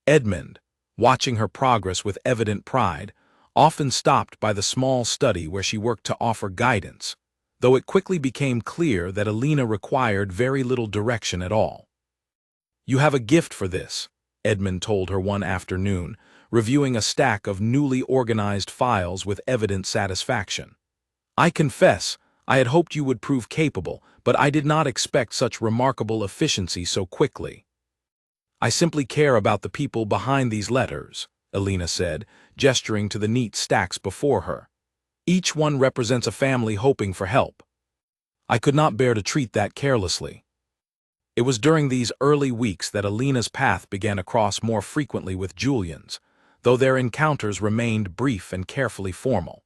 Edmund, watching her progress with evident pride, often stopped by the small study where she worked to offer guidance, though it quickly became clear that Alina required very little direction at all. "You have a gift for this," Edmund told her one afternoon, reviewing a stack of newly organized files with evident satisfaction. "I confess, I had hoped you would prove capable, but I did not expect such remarkable efficiency so quickly. I simply care about the people behind these letters," Alina said, gesturing to the neat stacks before her. Each one represents a family hoping for help. I could not bear to treat that carelessly. It was during these early weeks that Alina's path began to cross more frequently with Julian's, though their encounters remained brief and carefully formal.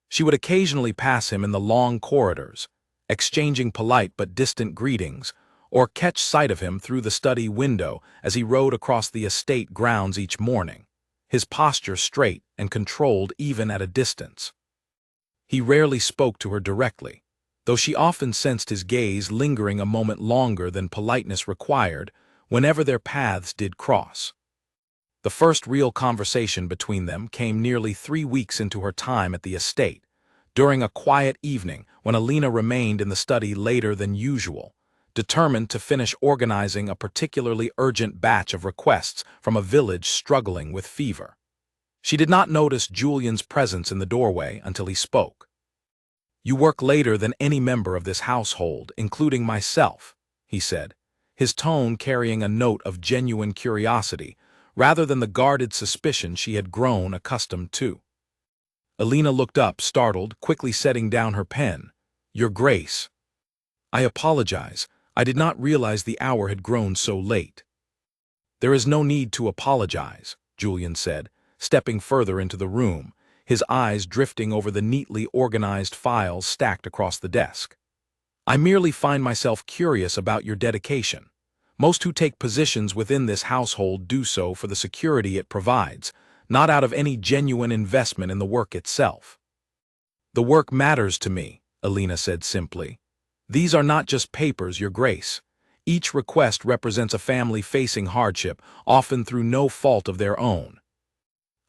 She would occasionally pass him in the long corridors, exchanging polite but distant greetings, or catch sight of him through the study window as he rode across the estate grounds each morning, his posture straight and controlled even at a distance. He rarely spoke to her directly, though she often sensed his gaze lingering a moment longer than politeness required whenever their paths did cross. The first real conversation between them came nearly 3 weeks into her time at the estate, during a quiet evening when Alina remained in the study later than usual, determined to finish organizing a particularly urgent batch of requests from a village struggling with fever. She did not notice Julian's presence in the doorway until he spoke. "You work later than any member of this household, including myself," he said, his tone carrying a note of genuine curiosity rather than the guarded suspicion she had grown accustomed to. Alina looked up, startled, quickly setting down her pen. "Your Grace." "I apologize. I did not realize the hour had grown so late." "There is no need to apologize," Julian said, stepping further into the room, his eyes drifting over the neatly organized files stacked across the desk. "I merely find myself curious about your dedication. Most who take positions within this household do so for the security it provides, not out of any genuine investment in the work itself." "The work matters to me," Alina said simply. "These are not just papers, Your Grace. Each request represents a family facing hardship, often through no fault of their own.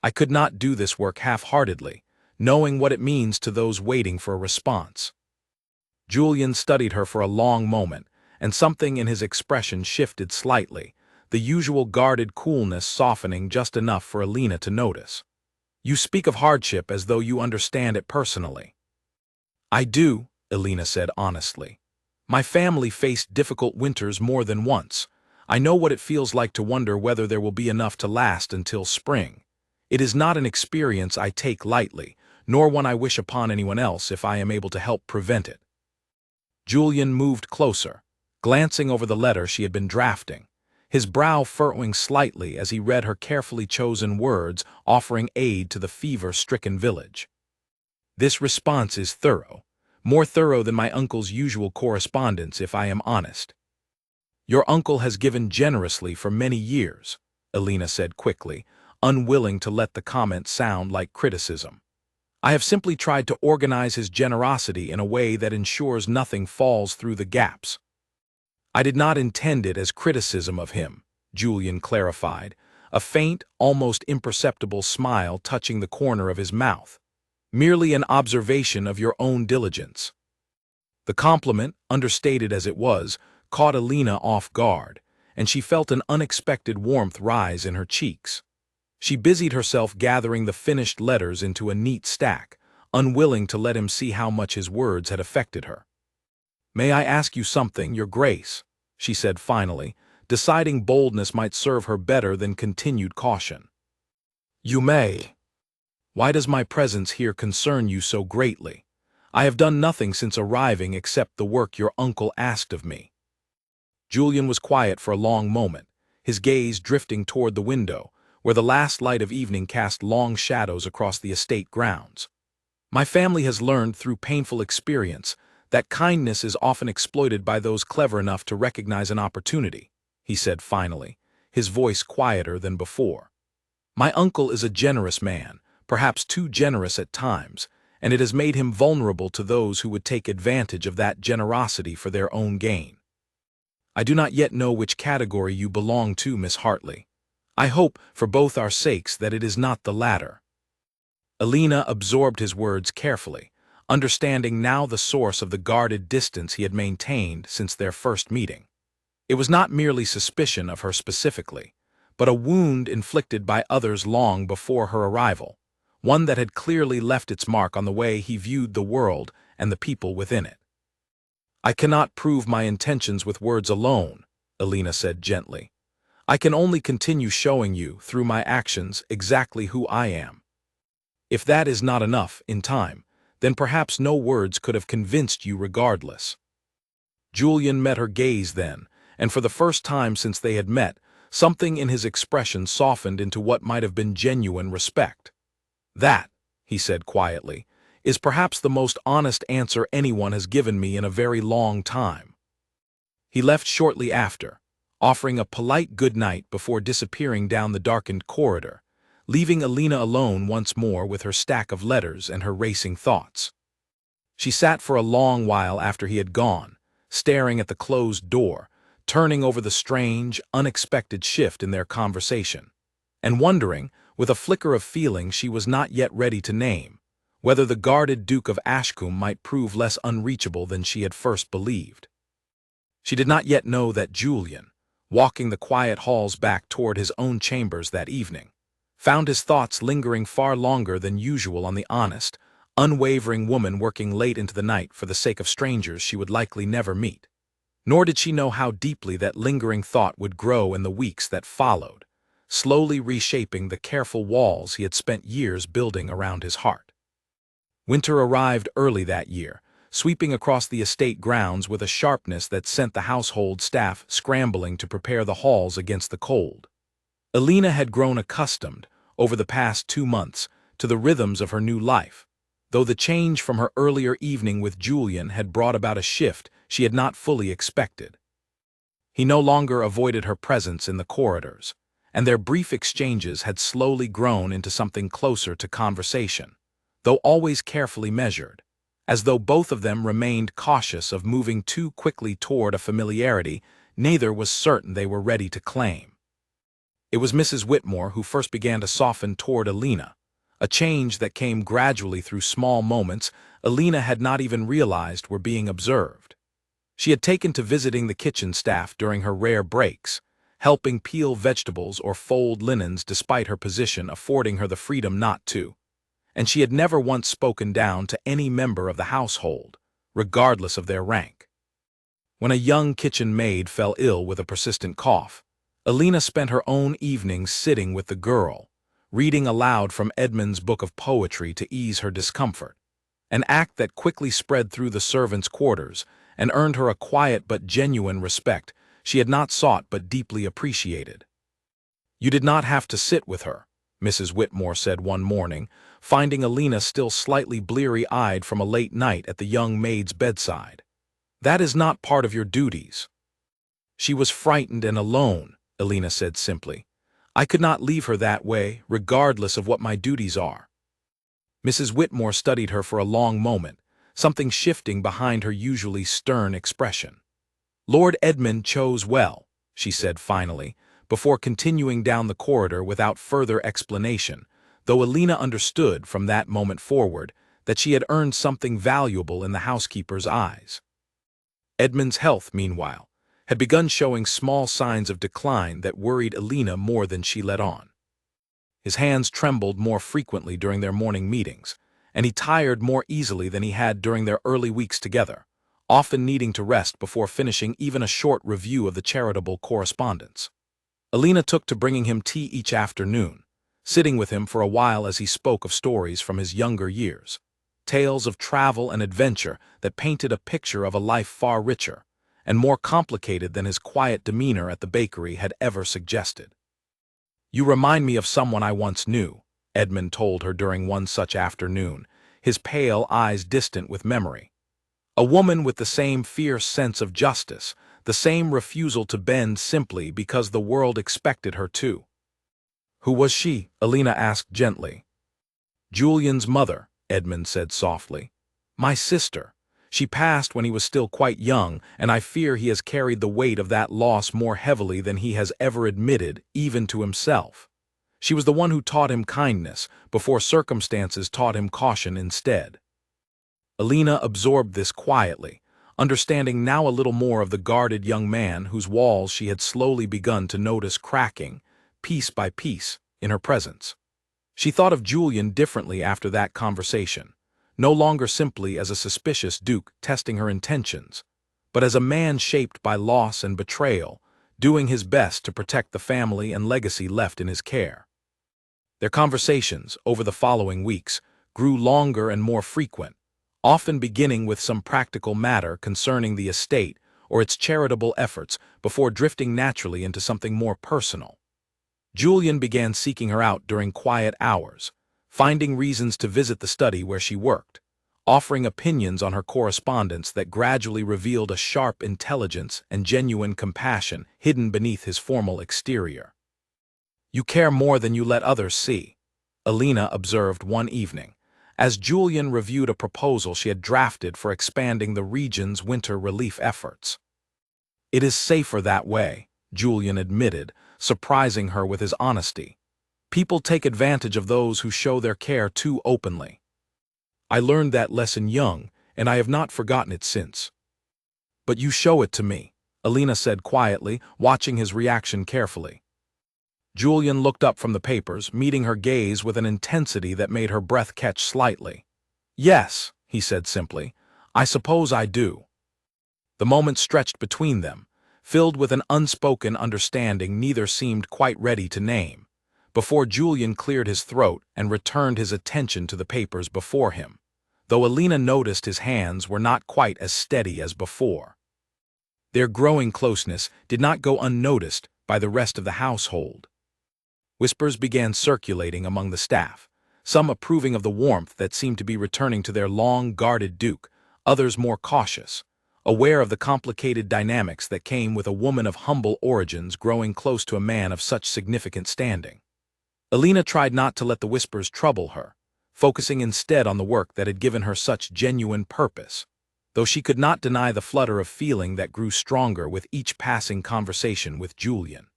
I could not do this work half-heartedly, knowing what it means to those waiting for a response." Julian studied her for a long moment, and something in his expression shifted slightly, the usual guarded coolness softening just enough for Alina to notice. "You speak of hardship as though you understand it personally." "I do," Alina said honestly. "My family faced difficult winters more than once. I know what it feels like to wonder whether there will be enough to last until spring. It is not an experience I take lightly, nor one I wish upon anyone else if I am able to help prevent it." Julian moved closer, glancing over the letter she had been drafting, his brow furrowing slightly as he read her carefully chosen words offering aid to the fever-stricken village. "This response is thorough, more thorough than my uncle's usual correspondence, if I am honest." "Your uncle has given generously for many years," Alina said quickly, unwilling to let the comment sound like criticism. "I have simply tried to organize his generosity in a way that ensures nothing falls through the gaps." "I did not intend it as criticism of him," Julian clarified, a faint, almost imperceptible smile touching the corner of his mouth. "Merely an observation of your own diligence." The compliment, understated as it was, caught Alina off guard, and she felt an unexpected warmth rise in her cheeks. She busied herself gathering the finished letters into a neat stack, unwilling to let him see how much his words had affected her. "May I ask you something, Your Grace?" she said finally, deciding boldness might serve her better than continued caution. "You may." "Why does my presence here concern you so greatly? I have done nothing since arriving except the work your uncle asked of me." Julian was quiet for a long moment, his gaze drifting toward the window, where the last light of evening cast long shadows across the estate grounds. "My family has learned through painful experience that kindness is often exploited by those clever enough to recognize an opportunity," he said finally, his voice quieter than before. "My uncle is a generous man, perhaps too generous at times, and it has made him vulnerable to those who would take advantage of that generosity for their own gain. I do not yet know which category you belong to, Miss Hartley. I hope, for both our sakes, that it is not the latter." Alina absorbed his words carefully, understanding now the source of the guarded distance he had maintained since their first meeting. It was not merely suspicion of her specifically, but a wound inflicted by others long before her arrival, one that had clearly left its mark on the way he viewed the world and the people within it. "I cannot prove my intentions with words alone," Alina said gently. I can only continue showing you, through my actions, exactly who I am. If that is not enough, in time, then perhaps no words could have convinced you regardless. Julian met her gaze then, and for the first time since they had met, something in his expression softened into what might have been genuine respect. That, he said quietly, is perhaps the most honest answer anyone has given me in a very long time. He left shortly after, offering a polite good night before disappearing down the darkened corridor, leaving Alina alone once more with her stack of letters and her racing thoughts. She sat for a long while after he had gone, staring at the closed door, turning over the strange, unexpected shift in their conversation, and wondering, with a flicker of feeling she was not yet ready to name, whether the guarded Duke of Ashcombe might prove less unreachable than she had first believed. She did not yet know that Julian, walking the quiet halls back toward his own chambers that evening, found his thoughts lingering far longer than usual on the honest, unwavering woman working late into the night for the sake of strangers she would likely never meet. Nor did she know how deeply that lingering thought would grow in the weeks that followed, slowly reshaping the careful walls he had spent years building around his heart. Winter arrived early that year, sweeping across the estate grounds with a sharpness that sent the household staff scrambling to prepare the halls against the cold. Alina had grown accustomed, over the past 2 months, to the rhythms of her new life, though the change from her earlier evening with Julian had brought about a shift she had not fully expected. He no longer avoided her presence in the corridors, and their brief exchanges had slowly grown into something closer to conversation, though always carefully measured, as though both of them remained cautious of moving too quickly toward a familiarity neither was certain they were ready to claim. It was Mrs. Whitmore who first began to soften toward Alina, a change that came gradually through small moments Alina had not even realized were being observed. She had taken to visiting the kitchen staff during her rare breaks, helping peel vegetables or fold linens despite her position affording her the freedom not to, and she had never once spoken down to any member of the household, regardless of their rank. When a young kitchen maid fell ill with a persistent cough, Alina spent her own evenings sitting with the girl, reading aloud from Edmund's book of poetry to ease her discomfort, an act that quickly spread through the servants' quarters and earned her a quiet but genuine respect she had not sought but deeply appreciated. "You did not have to sit with her," Mrs. Whitmore said one morning, finding Alina still slightly bleary-eyed from a late night at the young maid's bedside. "That is not part of your duties." "She was frightened and alone," Alina said simply. "I could not leave her that way, regardless of what my duties are." Mrs. Whitmore studied her for a long moment, something shifting behind her usually stern expression. "Lord Edmund chose well," she said finally, before continuing down the corridor without further explanation, though Alina understood from that moment forward that she had earned something valuable in the housekeeper's eyes. Edmund's health, meanwhile, had begun showing small signs of decline that worried Alina more than she let on. His hands trembled more frequently during their morning meetings, and he tired more easily than he had during their early weeks together, often needing to rest before finishing even a short review of the charitable correspondence. Alina took to bringing him tea each afternoon, sitting with him for a while as he spoke of stories from his younger years, tales of travel and adventure that painted a picture of a life far richer and more complicated than his quiet demeanor at the bakery had ever suggested. "You remind me of someone I once knew," Edmund told her during one such afternoon, his pale eyes distant with memory. "A woman with the same fierce sense of justice, the same refusal to bend simply because the world expected her to." "Who was she?" Alina asked gently. "Julian's mother," Edmund said softly. "My sister. She passed when he was still quite young, and I fear he has carried the weight of that loss more heavily than he has ever admitted, even to himself. She was the one who taught him kindness, before circumstances taught him caution instead." Alina absorbed this quietly, understanding now a little more of the guarded young man whose walls she had slowly begun to notice cracking, piece by piece, in her presence. She thought of Julian differently after that conversation, no longer simply as a suspicious duke testing her intentions, but as a man shaped by loss and betrayal, doing his best to protect the family and legacy left in his care. Their conversations, over the following weeks, grew longer and more frequent, often beginning with some practical matter concerning the estate or its charitable efforts before drifting naturally into something more personal. Julian began seeking her out during quiet hours, finding reasons to visit the study where she worked, offering opinions on her correspondence that gradually revealed a sharp intelligence and genuine compassion hidden beneath his formal exterior. "You care more than you let others see," Alina observed one evening, as Julian reviewed a proposal she had drafted for expanding the region's winter relief efforts. "It is safer that way," Julian admitted, surprising her with his honesty. "People take advantage of those who show their care too openly. I learned that lesson young, and I have not forgotten it since." "But you show it to me," Alina said quietly, watching his reaction carefully. Julian looked up from the papers, meeting her gaze with an intensity that made her breath catch slightly. "Yes," he said simply, "I suppose I do." The moment stretched between them, filled with an unspoken understanding neither seemed quite ready to name, before Julian cleared his throat and returned his attention to the papers before him, though Alina noticed his hands were not quite as steady as before. Their growing closeness did not go unnoticed by the rest of the household. Whispers began circulating among the staff, some approving of the warmth that seemed to be returning to their long-guarded duke, others more cautious, aware of the complicated dynamics that came with a woman of humble origins growing close to a man of such significant standing. Alina tried not to let the whispers trouble her, focusing instead on the work that had given her such genuine purpose, though she could not deny the flutter of feeling that grew stronger with each passing conversation with Julian.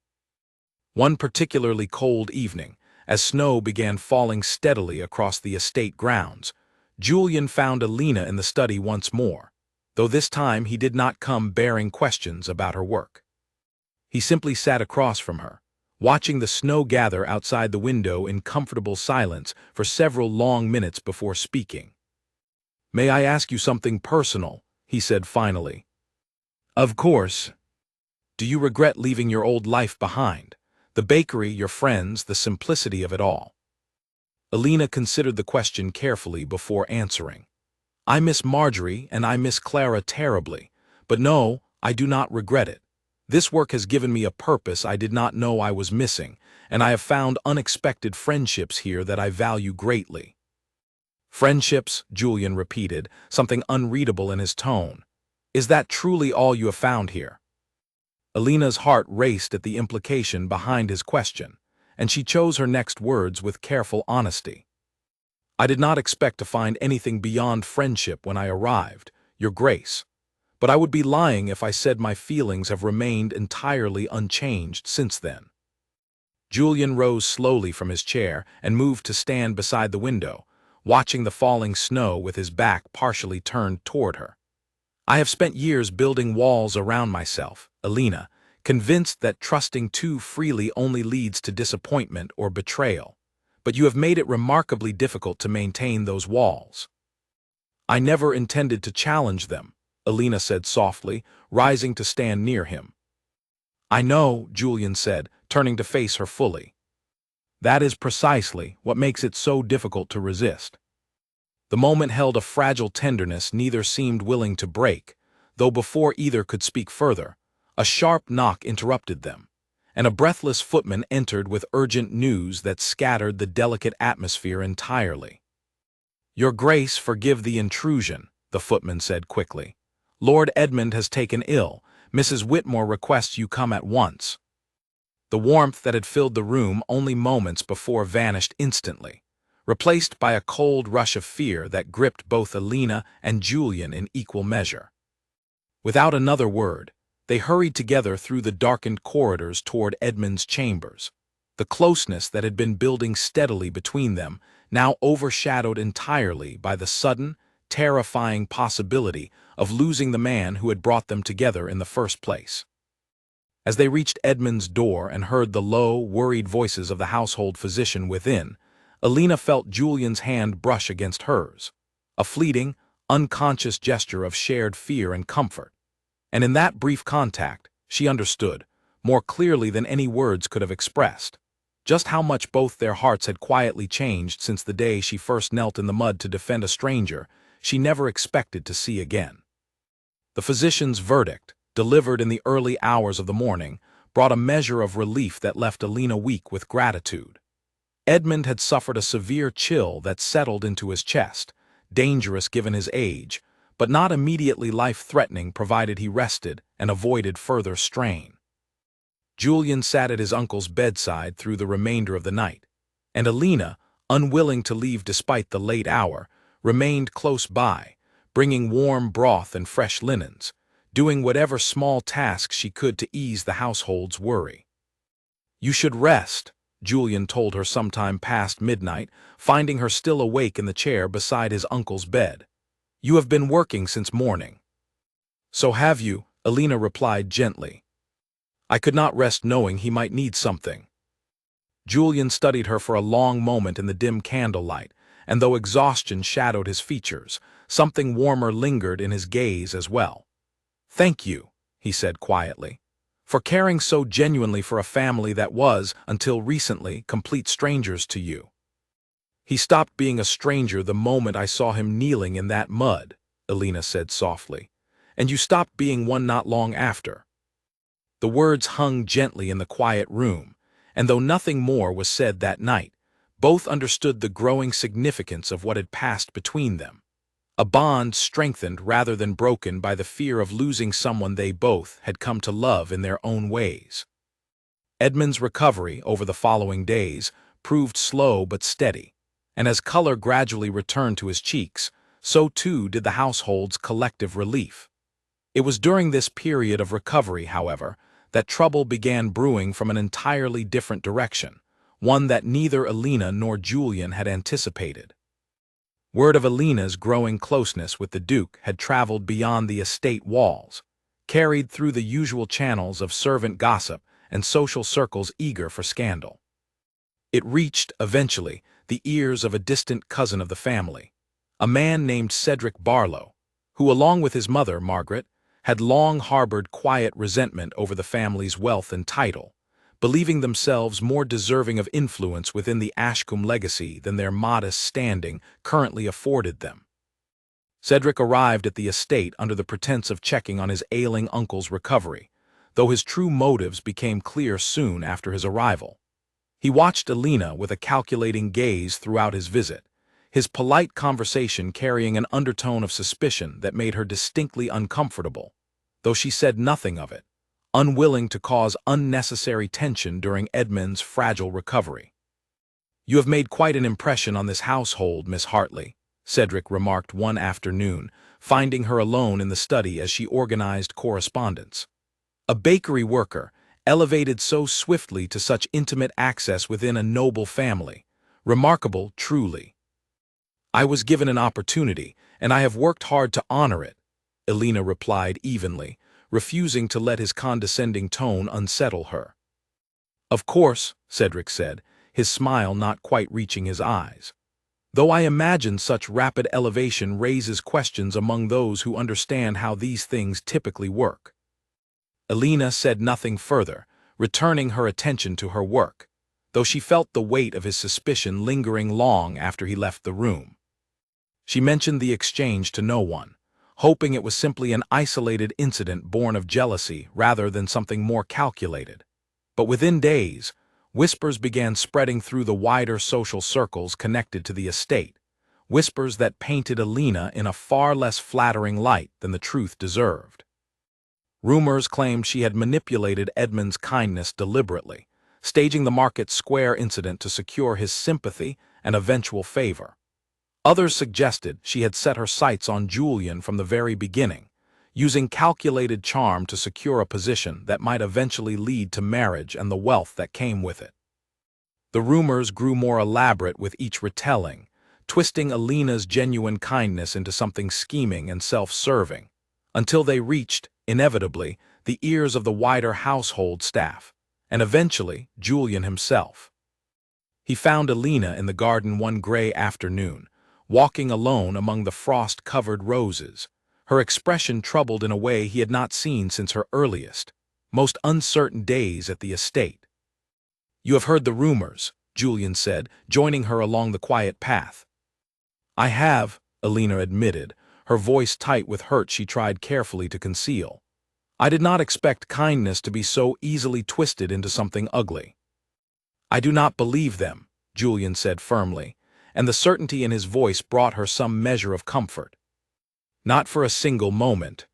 One particularly cold evening, as snow began falling steadily across the estate grounds, Julian found Alina in the study once more, though this time he did not come bearing questions about her work. He simply sat across from her, watching the snow gather outside the window in comfortable silence for several long minutes before speaking. "May I ask you something personal?" he said finally. "Of course. Do you regret leaving your old life behind? The bakery, your friends, the simplicity of it all?" Alina considered the question carefully before answering. "I miss Marjorie and I miss Clara terribly, but no, I do not regret it. This work has given me a purpose I did not know I was missing, and I have found unexpected friendships here that I value greatly." "Friendships," Julian repeated, something unreadable in his tone. "Is that truly all you have found here?" Alina's heart raced at the implication behind his question, and she chose her next words with careful honesty. "I did not expect to find anything beyond friendship when I arrived, Your Grace, but I would be lying if I said my feelings have remained entirely unchanged since then." Julian rose slowly from his chair and moved to stand beside the window, watching the falling snow with his back partially turned toward her. "I have spent years building walls around myself, Alina, convinced that trusting too freely only leads to disappointment or betrayal, but you have made it remarkably difficult to maintain those walls." "I never intended to challenge them," Alina said softly, rising to stand near him. "I know," Julian said, turning to face her fully. "That is precisely what makes it so difficult to resist." The moment held a fragile tenderness neither seemed willing to break, though before either could speak further, a sharp knock interrupted them, and a breathless footman entered with urgent news that scattered the delicate atmosphere entirely. "Your Grace, forgive the intrusion," the footman said quickly. "Lord Edmund has taken ill. Mrs. Whitmore requests you come at once." The warmth that had filled the room only moments before vanished instantly, replaced by a cold rush of fear that gripped both Alina and Julian in equal measure. Without another word, they hurried together through the darkened corridors toward Edmund's chambers, the closeness that had been building steadily between them now overshadowed entirely by the sudden, terrifying possibility of losing the man who had brought them together in the first place. As they reached Edmund's door and heard the low, worried voices of the household physician within, Alina felt Julian's hand brush against hers, a fleeting, unconscious gesture of shared fear and comfort. And in that brief contact, she understood, more clearly than any words could have expressed. Just how much both their hearts had quietly changed since the day she first knelt in the mud to defend a stranger she never expected to see again. The physician's verdict, delivered in the early hours of the morning, brought a measure of relief that left Alina weak with gratitude. Edmund had suffered a severe chill that settled into his chest, dangerous given his age, but not immediately life-threatening provided he rested and avoided further strain. Julian sat at his uncle's bedside through the remainder of the night, and Alina, unwilling to leave despite the late hour, remained close by, bringing warm broth and fresh linens, doing whatever small tasks she could to ease the household's worry. "You should rest," Julian told her sometime past midnight, finding her still awake in the chair beside his uncle's bed. "You have been working since morning." "So have you," Alina replied gently. "I could not rest knowing he might need something." Julian studied her for a long moment in the dim candlelight, and though exhaustion shadowed his features, something warmer lingered in his gaze as well. "Thank you," he said quietly, "for caring so genuinely for a family that was, until recently, complete strangers to you." "He stopped being a stranger the moment I saw him kneeling in that mud," Alina said softly, "and you stopped being one not long after." The words hung gently in the quiet room, and though nothing more was said that night, both understood the growing significance of what had passed between them. A bond strengthened rather than broken by the fear of losing someone they both had come to love in their own ways. Edmund's recovery over the following days proved slow but steady, and as color gradually returned to his cheeks, so too did the household's collective relief. It was during this period of recovery, however, that trouble began brewing from an entirely different direction, one that neither Alina nor Julian had anticipated. Word of Alina's growing closeness with the Duke had traveled beyond the estate walls, carried through the usual channels of servant gossip and social circles eager for scandal. It reached, eventually, the ears of a distant cousin of the family, a man named Cedric Barlow, who, along with his mother, Margaret, had long harbored quiet resentment over the family's wealth and title, believing themselves more deserving of influence within the Ashcombe legacy than their modest standing currently afforded them. Cedric arrived at the estate under the pretense of checking on his ailing uncle's recovery, though his true motives became clear soon after his arrival. He watched Alina with a calculating gaze throughout his visit, his polite conversation carrying an undertone of suspicion that made her distinctly uncomfortable, though she said nothing of it, unwilling to cause unnecessary tension during Edmund's fragile recovery. "You have made quite an impression on this household, Miss Hartley," Cedric remarked one afternoon, finding her alone in the study as she organized correspondence. "A bakery worker, elevated so swiftly to such intimate access within a noble family. Remarkable, truly." "I was given an opportunity, and I have worked hard to honor it," Alina replied evenly, refusing to let his condescending tone unsettle her. "Of course," Cedric said, his smile not quite reaching his eyes. "Though I imagine such rapid elevation raises questions among those who understand how these things typically work." Alina said nothing further, returning her attention to her work, though she felt the weight of his suspicion lingering long after he left the room. She mentioned the exchange to no one, hoping it was simply an isolated incident born of jealousy rather than something more calculated. But within days, whispers began spreading through the wider social circles connected to the estate, whispers that painted Alina in a far less flattering light than the truth deserved. Rumors claimed she had manipulated Edmund's kindness deliberately, staging the Market Square incident to secure his sympathy and eventual favor. Others suggested she had set her sights on Julian from the very beginning, using calculated charm to secure a position that might eventually lead to marriage and the wealth that came with it. The rumors grew more elaborate with each retelling, twisting Alina's genuine kindness into something scheming and self-serving, until they reached, inevitably, the ears of the wider household staff, and eventually Julian himself. He found Alina in the garden one gray afternoon, walking alone among the frost-covered roses, her expression troubled in a way he had not seen since her earliest, most uncertain days at the estate. "You have heard the rumors," Julian said, joining her along the quiet path. "I have," Alina admitted, her voice tight with hurt she tried carefully to conceal. "I did not expect kindness to be so easily twisted into something ugly." "I do not believe them," Julian said firmly, and the certainty in his voice brought her some measure of comfort. "Not for a single moment."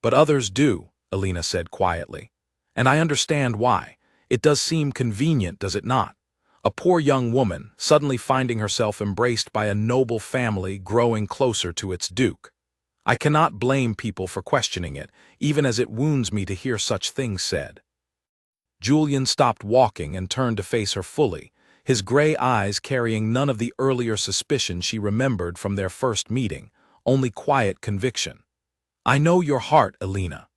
"But others do," Alina said quietly. "And I understand why. It does seem convenient, does it not? A poor young woman, suddenly finding herself embraced by a noble family growing closer to its duke. I cannot blame people for questioning it, even as it wounds me to hear such things said." Julian stopped walking and turned to face her fully, his gray eyes carrying none of the earlier suspicion she remembered from their first meeting, only quiet conviction. "I know your heart, Alina.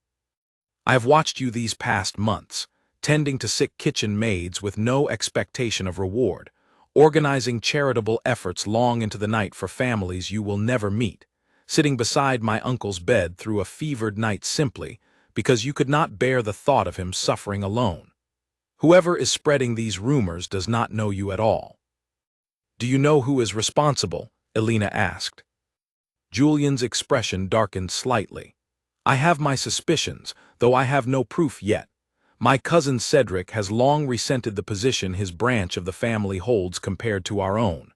I have watched you these past months, tending to sick kitchen maids with no expectation of reward, organizing charitable efforts long into the night for families you will never meet, sitting beside my uncle's bed through a fevered night simply because you could not bear the thought of him suffering alone. Whoever is spreading these rumors does not know you at all." "Do you know who is responsible?" Alina asked. Julian's expression darkened slightly. "I have my suspicions, though I have no proof yet. My cousin Cedric has long resented the position his branch of the family holds compared to our own.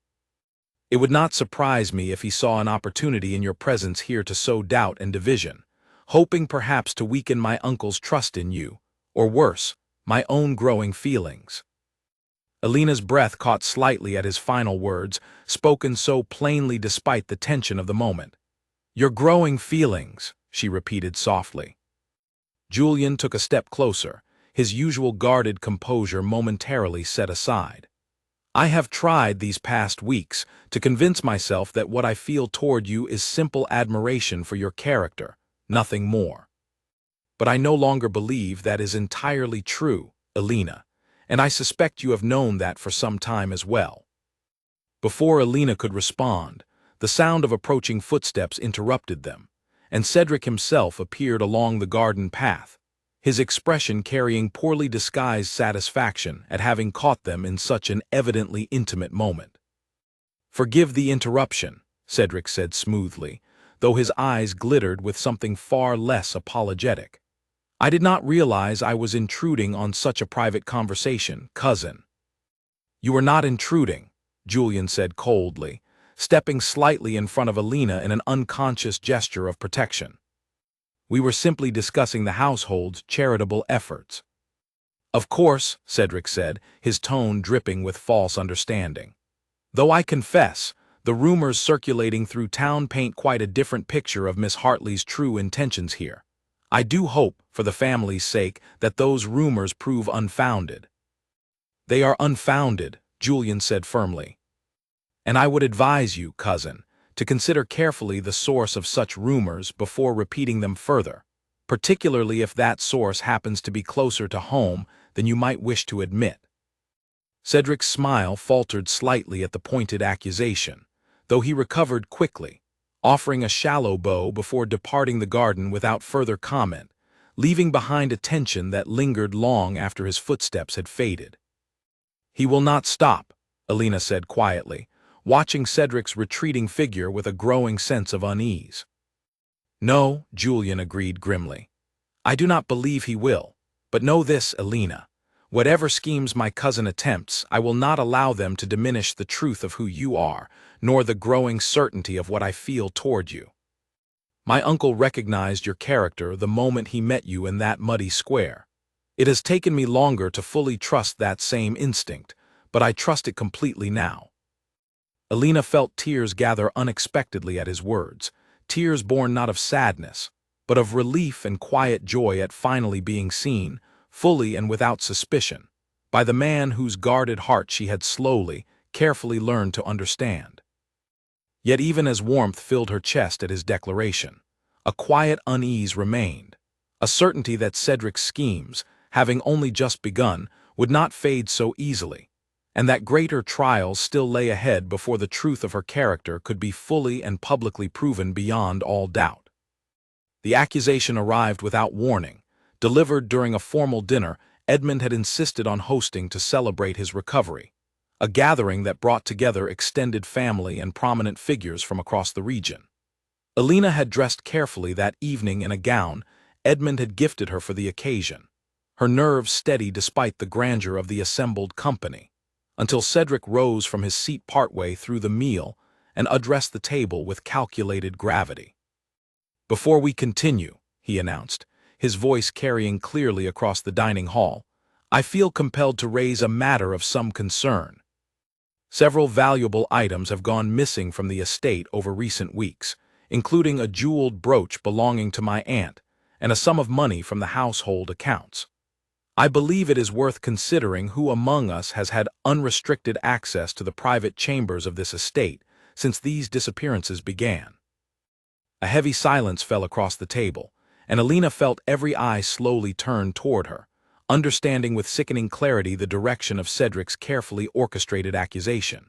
It would not surprise me if he saw an opportunity in your presence here to sow doubt and division, hoping perhaps to weaken my uncle's trust in you, or worse, my own growing feelings." Alina's breath caught slightly at his final words, spoken so plainly despite the tension of the moment. "Your growing feelings," she repeated softly. Julian took a step closer, his usual guarded composure momentarily set aside. "I have tried these past weeks to convince myself that what I feel toward you is simple admiration for your character, nothing more. But I no longer believe that is entirely true, Alina, and I suspect you have known that for some time as well." Before Alina could respond, the sound of approaching footsteps interrupted them, and Cedric himself appeared along the garden path, his expression carrying poorly disguised satisfaction at having caught them in such an evidently intimate moment. "Forgive the interruption," Cedric said smoothly, though his eyes glittered with something far less apologetic. "I did not realize I was intruding on such a private conversation, cousin." "You are not intruding," Julian said coldly, stepping slightly in front of Alina in an unconscious gesture of protection. "We were simply discussing the household's charitable efforts." "Of course," Cedric said, his tone dripping with false understanding. "Though I confess, the rumors circulating through town paint quite a different picture of Miss Hartley's true intentions here. I do hope, for the family's sake, that those rumors prove unfounded." "They are unfounded," Julian said firmly. "And I would advise you, cousin, to consider carefully the source of such rumors before repeating them further, particularly if that source happens to be closer to home than you might wish to admit." Cedric's smile faltered slightly at the pointed accusation, though he recovered quickly, offering a shallow bow before departing the garden without further comment, leaving behind a tension that lingered long after his footsteps had faded. "He will not stop," Alina said quietly, watching Cedric's retreating figure with a growing sense of unease. "No," Julian agreed grimly. "I do not believe he will. But know this, Alina. Whatever schemes my cousin attempts, I will not allow them to diminish the truth of who you are, nor the growing certainty of what I feel toward you. My uncle recognized your character the moment he met you in that muddy square. It has taken me longer to fully trust that same instinct, but I trust it completely now." Alina felt tears gather unexpectedly at his words, tears born not of sadness, but of relief and quiet joy at finally being seen, fully and without suspicion, by the man whose guarded heart she had slowly, carefully learned to understand. Yet even as warmth filled her chest at his declaration, a quiet unease remained, a certainty that Cedric's schemes, having only just begun, would not fade so easily, and that greater trials still lay ahead before the truth of her character could be fully and publicly proven beyond all doubt. The accusation arrived without warning, Delivered during a formal dinner Edmund had insisted on hosting to celebrate his recovery, a gathering that brought together extended family and prominent figures from across the region. Alina had dressed carefully that evening in a gown Edmund had gifted her for the occasion, her nerves steady despite the grandeur of the assembled company, until Cedric rose from his seat partway through the meal and addressed the table with calculated gravity. "Before we continue," he announced, his voice carrying clearly across the dining hall, "I feel compelled to raise a matter of some concern. Several valuable items have gone missing from the estate over recent weeks, including a jeweled brooch belonging to my aunt and a sum of money from the household accounts. I believe it is worth considering who among us has had unrestricted access to the private chambers of this estate since these disappearances began." A heavy silence fell across the table, and Alina felt every eye slowly turn toward her, understanding with sickening clarity the direction of Cedric's carefully orchestrated accusation.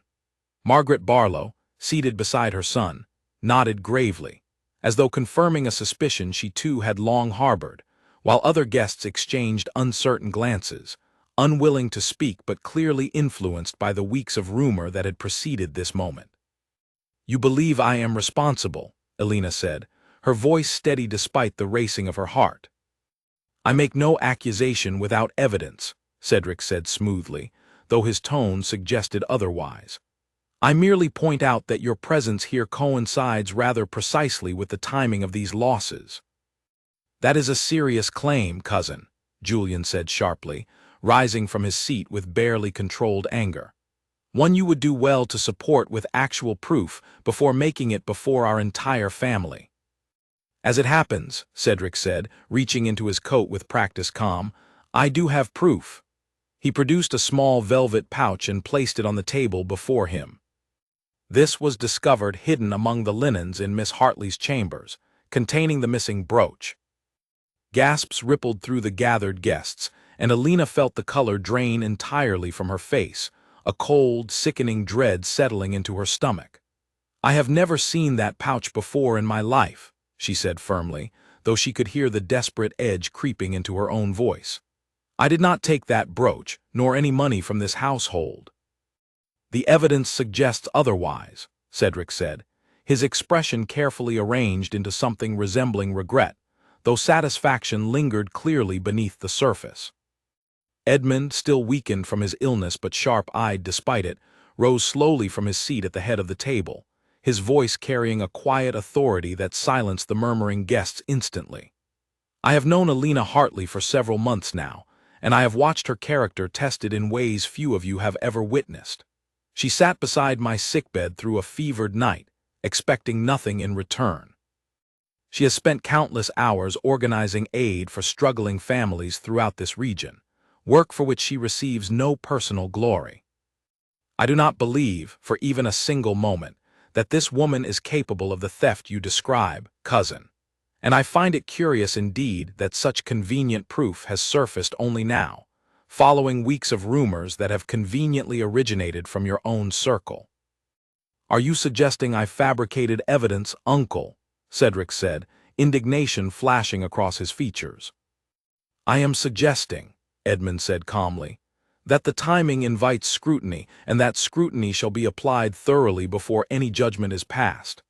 Margaret Barlow, seated beside her son, nodded gravely, as though confirming a suspicion she too had long harbored, while other guests exchanged uncertain glances, unwilling to speak but clearly influenced by the weeks of rumor that had preceded this moment. "You believe I am responsible," Alina said, her voice steady despite the racing of her heart. "I make no accusation without evidence," Cedric said smoothly, though his tone suggested otherwise. "I merely point out that your presence here coincides rather precisely with the timing of these losses." "That is a serious claim, cousin," Julian said sharply, rising from his seat with barely controlled anger. "One you would do well to support with actual proof before making it before our entire family." "As it happens," Cedric said, reaching into his coat with practiced calm, "I do have proof." He produced a small velvet pouch and placed it on the table before him. This was discovered hidden among the linens in Miss Hartley's chambers, containing the missing brooch. Gasps rippled through the gathered guests, and Alina felt the color drain entirely from her face, a cold, sickening dread settling into her stomach. "I have never seen that pouch before in my life," she said firmly, though she could hear the desperate edge creeping into her own voice. "I did not take that brooch, nor any money from this household." "The evidence suggests otherwise," Cedric said, his expression carefully arranged into something resembling regret, though satisfaction lingered clearly beneath the surface. Edmund, still weakened from his illness but sharp-eyed despite it, rose slowly from his seat at the head of the table, his voice carrying a quiet authority that silenced the murmuring guests instantly. "I have known Alina Hartley for several months now, and I have watched her character tested in ways few of you have ever witnessed. She sat beside my sickbed through a fevered night, expecting nothing in return. She has spent countless hours organizing aid for struggling families throughout this region, work for which she receives no personal glory. I do not believe, for even a single moment, that this woman is capable of the theft you describe, cousin, and I find it curious indeed that such convenient proof has surfaced only now, following weeks of rumors that have conveniently originated from your own circle." "Are you suggesting I fabricated evidence, uncle?" Cedric said, indignation flashing across his features. "I am suggesting," Edmund said calmly, "that the timing invites scrutiny, and that scrutiny shall be applied thoroughly before any judgment is passed."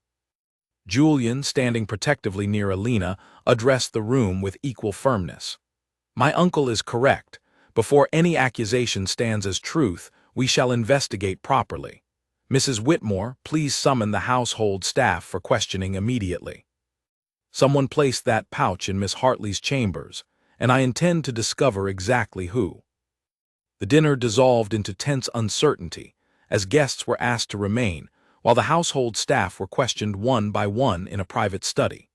Julian, standing protectively near Alina, addressed the room with equal firmness. "My uncle is correct. Before any accusation stands as truth, we shall investigate properly. Mrs. Whitmore, please summon the household staff for questioning immediately. Someone placed that pouch in Miss Hartley's chambers, and I intend to discover exactly who." The dinner dissolved into tense uncertainty, as guests were asked to remain, while the household staff were questioned one by one in a private study.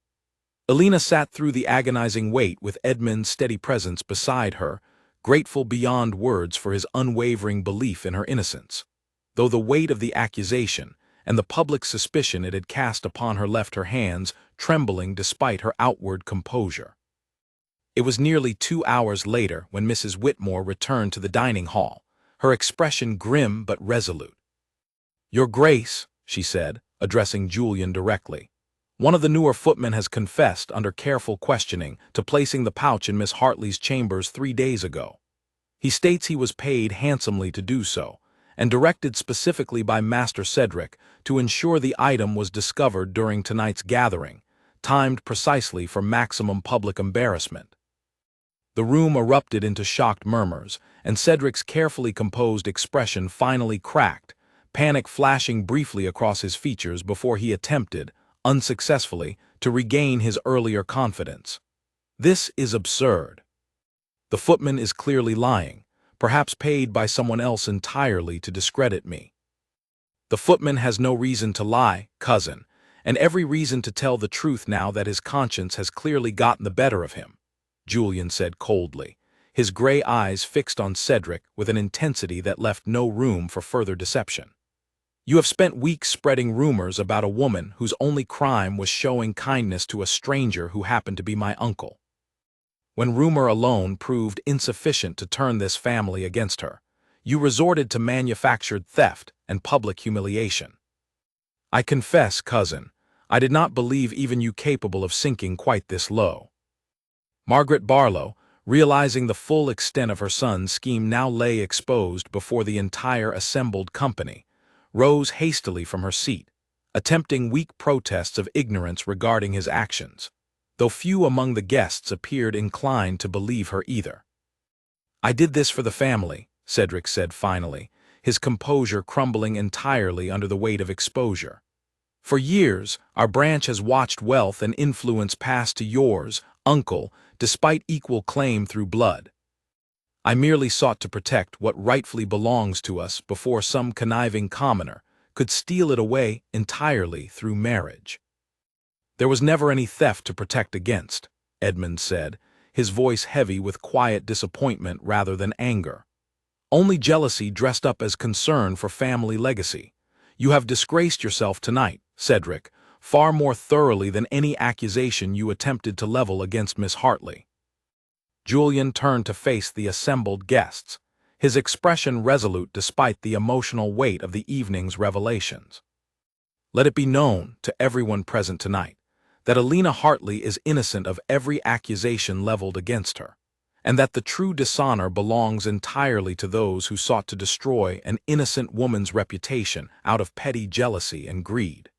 Alina sat through the agonizing wait with Edmund's steady presence beside her, grateful beyond words for his unwavering belief in her innocence, though the weight of the accusation and the public suspicion it had cast upon her left her hands trembling despite her outward composure. It was nearly 2 hours later when Mrs. Whitmore returned to the dining hall, her expression grim but resolute. "Your Grace," she said, addressing Julian directly, One of the newer footmen has confessed, under careful questioning, to placing the pouch in Miss Hartley's chambers 3 days ago. He states he was paid handsomely to do so, and directed specifically by Master Cedric to ensure the item was discovered during tonight's gathering, timed precisely for maximum public embarrassment. The room erupted into shocked murmurs, and Cedric's carefully composed expression finally cracked, panic flashing briefly across his features before he attempted, unsuccessfully, to regain his earlier confidence. This is absurd. The footman is clearly lying, perhaps paid by someone else entirely to discredit me. The footman has no reason to lie, cousin, and every reason to tell the truth now that his conscience has clearly gotten the better of him, Julian said coldly, his gray eyes fixed on Cedric with an intensity that left no room for further deception. You have spent weeks spreading rumors about a woman whose only crime was showing kindness to a stranger who happened to be my uncle. When rumor alone proved insufficient to turn this family against her, you resorted to manufactured theft and public humiliation. I confess, cousin, I did not believe even you capable of sinking quite this low. Margaret Barlow, realizing the full extent of her son's scheme now lay exposed before the entire assembled company, rose hastily from her seat, attempting weak protests of ignorance regarding his actions, though few among the guests appeared inclined to believe her either. I did this for the family, Cedric said finally, his composure crumbling entirely under the weight of exposure. For years, our branch has watched wealth and influence pass to yours, uncle, despite equal claim through blood. I merely sought to protect what rightfully belongs to us before some conniving commoner could steal it away entirely through marriage. There was never any theft to protect against, Edmund said, his voice heavy with quiet disappointment rather than anger. Only jealousy dressed up as concern for family legacy. You have disgraced yourself tonight, Cedric, far more thoroughly than any accusation you attempted to level against Miss Hartley. Julian turned to face the assembled guests, his expression resolute despite the emotional weight of the evening's revelations. Let it be known to everyone present tonight that Alina Hartley is innocent of every accusation leveled against her, and that the true dishonor belongs entirely to those who sought to destroy an innocent woman's reputation out of petty jealousy and greed.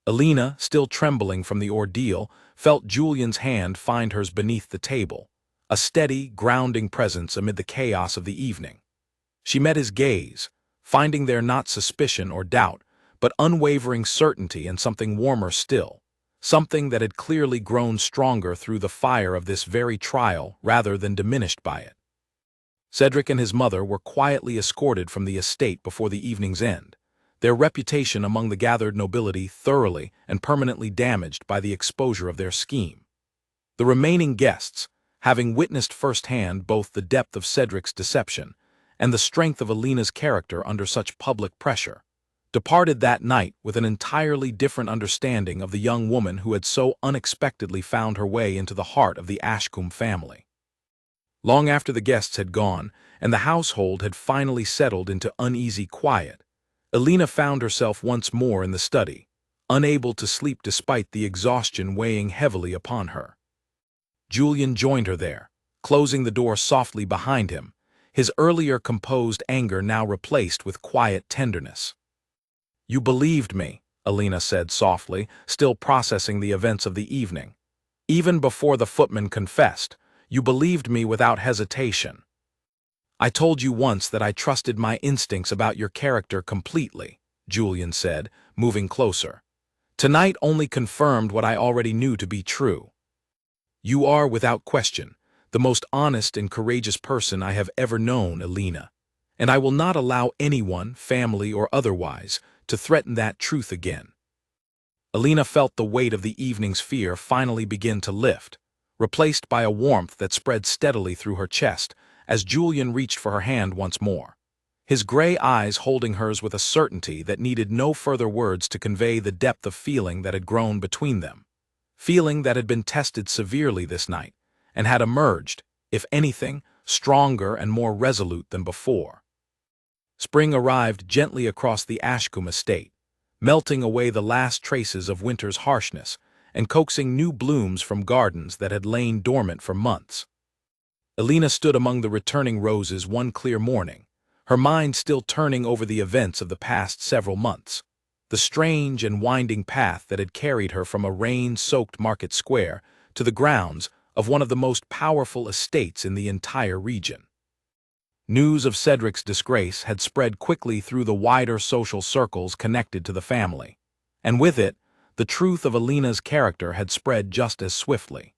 Alina, still trembling from the ordeal, felt Julian's hand find hers beneath the table, a steady, grounding presence amid the chaos of the evening. She met his gaze, finding there not suspicion or doubt, but unwavering certainty and something warmer still, something that had clearly grown stronger through the fire of this very trial rather than diminished by it. Cedric and his mother were quietly escorted from the estate before the evening's end, their reputation among the gathered nobility thoroughly and permanently damaged by the exposure of their scheme. The remaining guests, having witnessed firsthand both the depth of Cedric's deception and the strength of Alina's character under such public pressure, departed that night with an entirely different understanding of the young woman who had so unexpectedly found her way into the heart of the Ashcombe family. Long after the guests had gone, and the household had finally settled into uneasy quiet, Alina found herself once more in the study, unable to sleep despite the exhaustion weighing heavily upon her. Julian joined her there, closing the door softly behind him, his earlier composed anger now replaced with quiet tenderness. "You believed me," Alina said softly, still processing the events of the evening. "Even before the footman confessed, you believed me without hesitation. I told you once that I trusted my instincts about your character completely," Julian said, moving closer. "Tonight only confirmed what I already knew to be true. You are, without question, the most honest and courageous person I have ever known, Alina, and I will not allow anyone, family or otherwise, to threaten that truth again." Alina felt the weight of the evening's fear finally begin to lift, replaced by a warmth that spread steadily through her chest as Julian reached for her hand once more, his gray eyes holding hers with a certainty that needed no further words to convey the depth of feeling that had grown between them, feeling that had been tested severely this night, and had emerged, if anything, stronger and more resolute than before. Spring arrived gently across the Ashcombe estate, melting away the last traces of winter's harshness and coaxing new blooms from gardens that had lain dormant for months. Alina stood among the returning roses one clear morning, her mind still turning over the events of the past several months. The strange and winding path that had carried her from a rain-soaked market square to the grounds of one of the most powerful estates in the entire region. News of Cedric's disgrace had spread quickly through the wider social circles connected to the family, and with it, the truth of Alina's character had spread just as swiftly.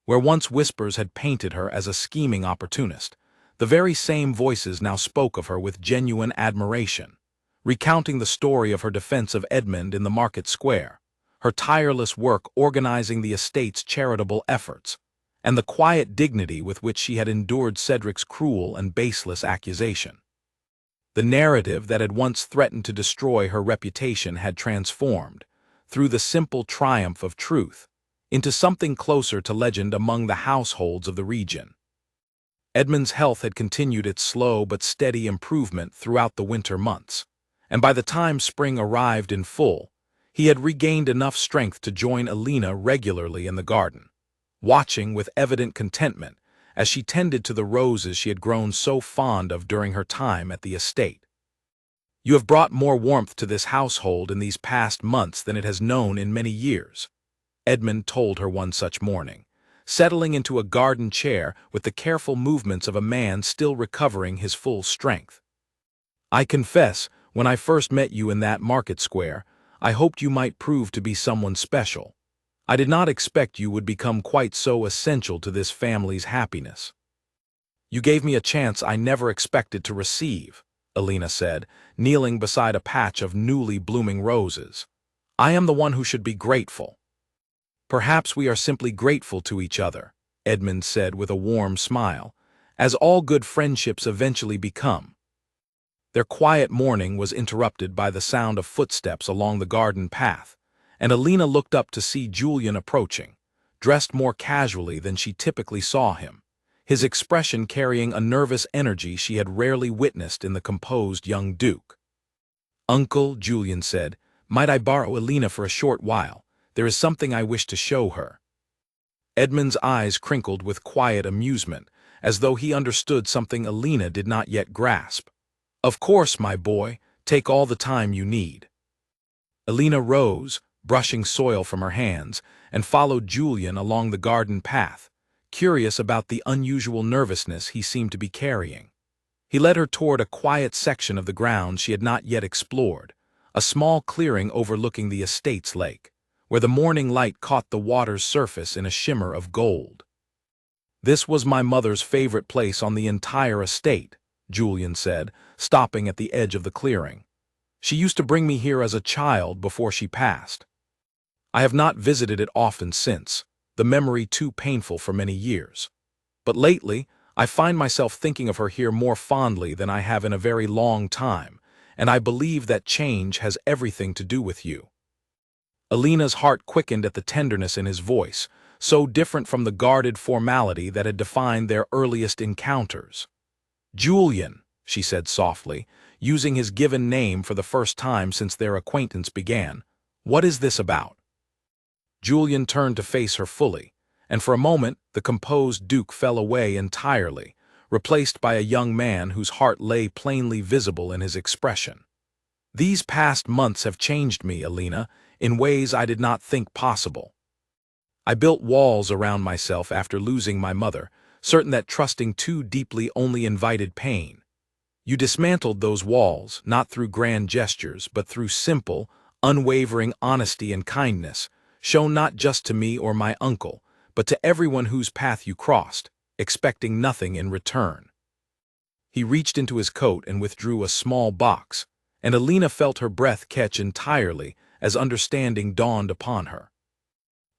Where once whispers had painted her as a scheming opportunist, the very same voices now spoke of her with genuine admiration, recounting the story of her defense of Edmund in the market square, her tireless work organizing the estate's charitable efforts, and the quiet dignity with which she had endured Cedric's cruel and baseless accusation. The narrative that had once threatened to destroy her reputation had transformed, through the simple triumph of truth, into something closer to legend among the households of the region. Edmund's health had continued its slow but steady improvement throughout the winter months, and by the time spring arrived in full, he had regained enough strength to join Alina regularly in the garden, watching with evident contentment as she tended to the roses she had grown so fond of during her time at the estate. "You have brought more warmth to this household in these past months than it has known in many years," Edmund told her one such morning, settling into a garden chair with the careful movements of a man still recovering his full strength. "I confess, when I first met you in that market square, I hoped you might prove to be someone special. I did not expect you would become quite so essential to this family's happiness." "You gave me a chance I never expected to receive," Alina said, kneeling beside a patch of newly blooming roses. "I am the one who should be grateful." "Perhaps we are simply grateful to each other," Edmund said with a warm smile, "as all good friendships eventually become." Their quiet morning was interrupted by the sound of footsteps along the garden path, and Alina looked up to see Julian approaching, dressed more casually than she typically saw him, his expression carrying a nervous energy she had rarely witnessed in the composed young duke. "Uncle," Julian said, "might I borrow Alina for a short while? There is something I wish to show her." Edmund's eyes crinkled with quiet amusement, as though he understood something Alina did not yet grasp. "Of course, my boy, take all the time you need." Alina rose, brushing soil from her hands, and followed Julian along the garden path, curious about the unusual nervousness he seemed to be carrying. He led her toward a quiet section of the grounds she had not yet explored, a small clearing overlooking the estate's lake, where the morning light caught the water's surface in a shimmer of gold. "This was my mother's favorite place on the entire estate," Julian said, stopping at the edge of the clearing. "She used to bring me here as a child before she passed. I have not visited it often since, the memory too painful for many years. But lately, I find myself thinking of her here more fondly than I have in a very long time, and I believe that change has everything to do with you." Alina's heart quickened at the tenderness in his voice, so different from the guarded formality that had defined their earliest encounters. "Julian," she said softly, using his given name for the first time since their acquaintance began, "what is this about?" Julian turned to face her fully, and for a moment the composed Duke fell away entirely, replaced by a young man whose heart lay plainly visible in his expression. "These past months have changed me, Alina, in ways I did not think possible. I built walls around myself after losing my mother, certain that trusting too deeply only invited pain. You dismantled those walls, not through grand gestures, but through simple, unwavering honesty and kindness, shown not just to me or my uncle, but to everyone whose path you crossed, expecting nothing in return." He reached into his coat and withdrew a small box, and Alina felt her breath catch entirely as understanding dawned upon her.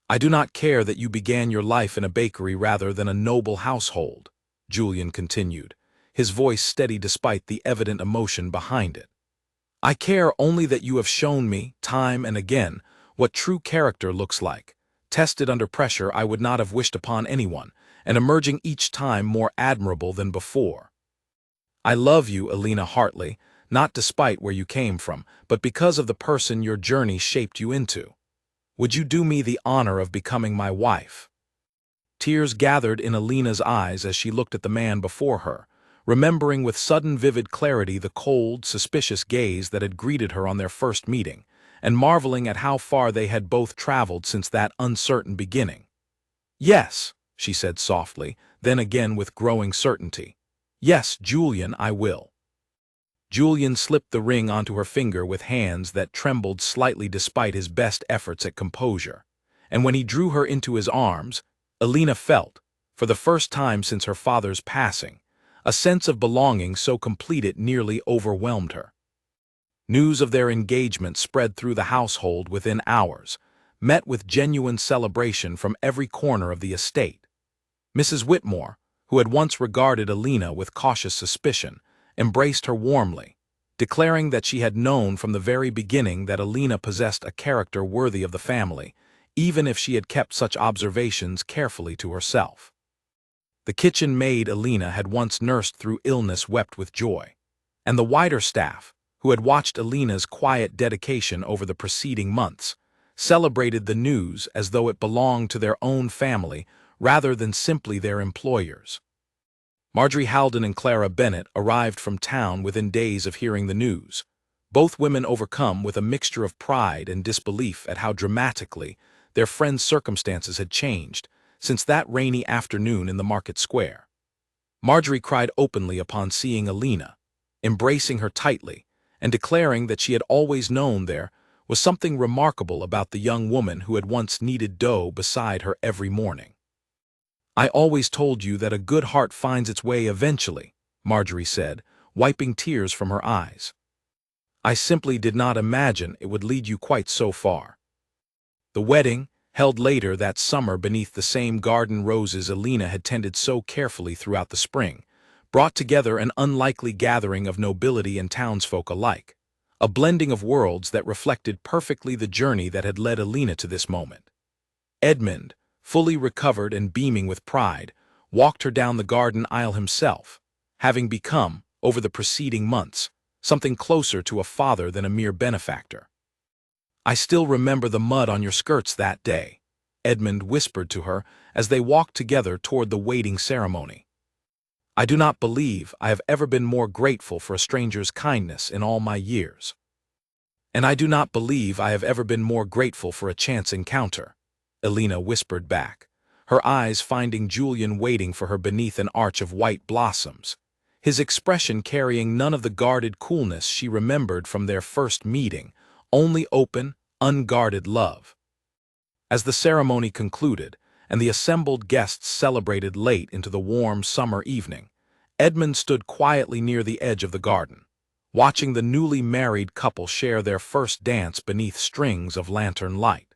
"I do not care that you began your life in a bakery rather than a noble household," Julian continued, his voice steady despite the evident emotion behind it. "I care only that you have shown me, time and again, what true character looks like, tested under pressure I would not have wished upon anyone, and emerging each time more admirable than before. I love you, Alina Hartley, not despite where you came from, but because of the person your journey shaped you into. Would you do me the honor of becoming my wife?" Tears gathered in Alina's eyes as she looked at the man before her, remembering with sudden vivid clarity the cold, suspicious gaze that had greeted her on their first meeting, and marveling at how far they had both traveled since that uncertain beginning. "Yes," she said softly, then again with growing certainty. "Yes, Julian, I will." Julian slipped the ring onto her finger with hands that trembled slightly despite his best efforts at composure, and when he drew her into his arms, Alina felt, for the first time since her father's passing, a sense of belonging so complete it nearly overwhelmed her. News of their engagement spread through the household within hours, met with genuine celebration from every corner of the estate. Mrs. Whitmore, who had once regarded Alina with cautious suspicion, embraced her warmly, declaring that she had known from the very beginning that Alina possessed a character worthy of the family, even if she had kept such observations carefully to herself. The kitchen maid Alina had once nursed through illness wept with joy, and the wider staff, who had watched Alina's quiet dedication over the preceding months, celebrated the news as though it belonged to their own family rather than simply their employers. Marjorie Halden and Clara Bennett arrived from town within days of hearing the news, both women overcome with a mixture of pride and disbelief at how dramatically their friend's circumstances had changed since that rainy afternoon in the market square. Marjorie cried openly upon seeing Alina, embracing her tightly, and declaring that she had always known there was something remarkable about the young woman who had once kneaded dough beside her every morning. "I always told you that a good heart finds its way eventually," Marjorie said, wiping tears from her eyes. "I simply did not imagine it would lead you quite so far." The wedding, held later that summer beneath the same garden roses Alina had tended so carefully throughout the spring, brought together an unlikely gathering of nobility and townsfolk alike, a blending of worlds that reflected perfectly the journey that had led Alina to this moment. Edmund, fully recovered and beaming with pride, walked her down the garden aisle himself, having become, over the preceding months, something closer to a father than a mere benefactor. "I still remember the mud on your skirts that day," Edmund whispered to her as they walked together toward the waiting ceremony. "I do not believe I have ever been more grateful for a stranger's kindness in all my years. And I do not believe I have ever been more grateful for a chance encounter," Alina whispered back, her eyes finding Julian waiting for her beneath an arch of white blossoms, his expression carrying none of the guarded coolness she remembered from their first meeting, only open, unguarded love. As the ceremony concluded, and the assembled guests celebrated late into the warm summer evening, Edmund stood quietly near the edge of the garden, watching the newly married couple share their first dance beneath strings of lantern light.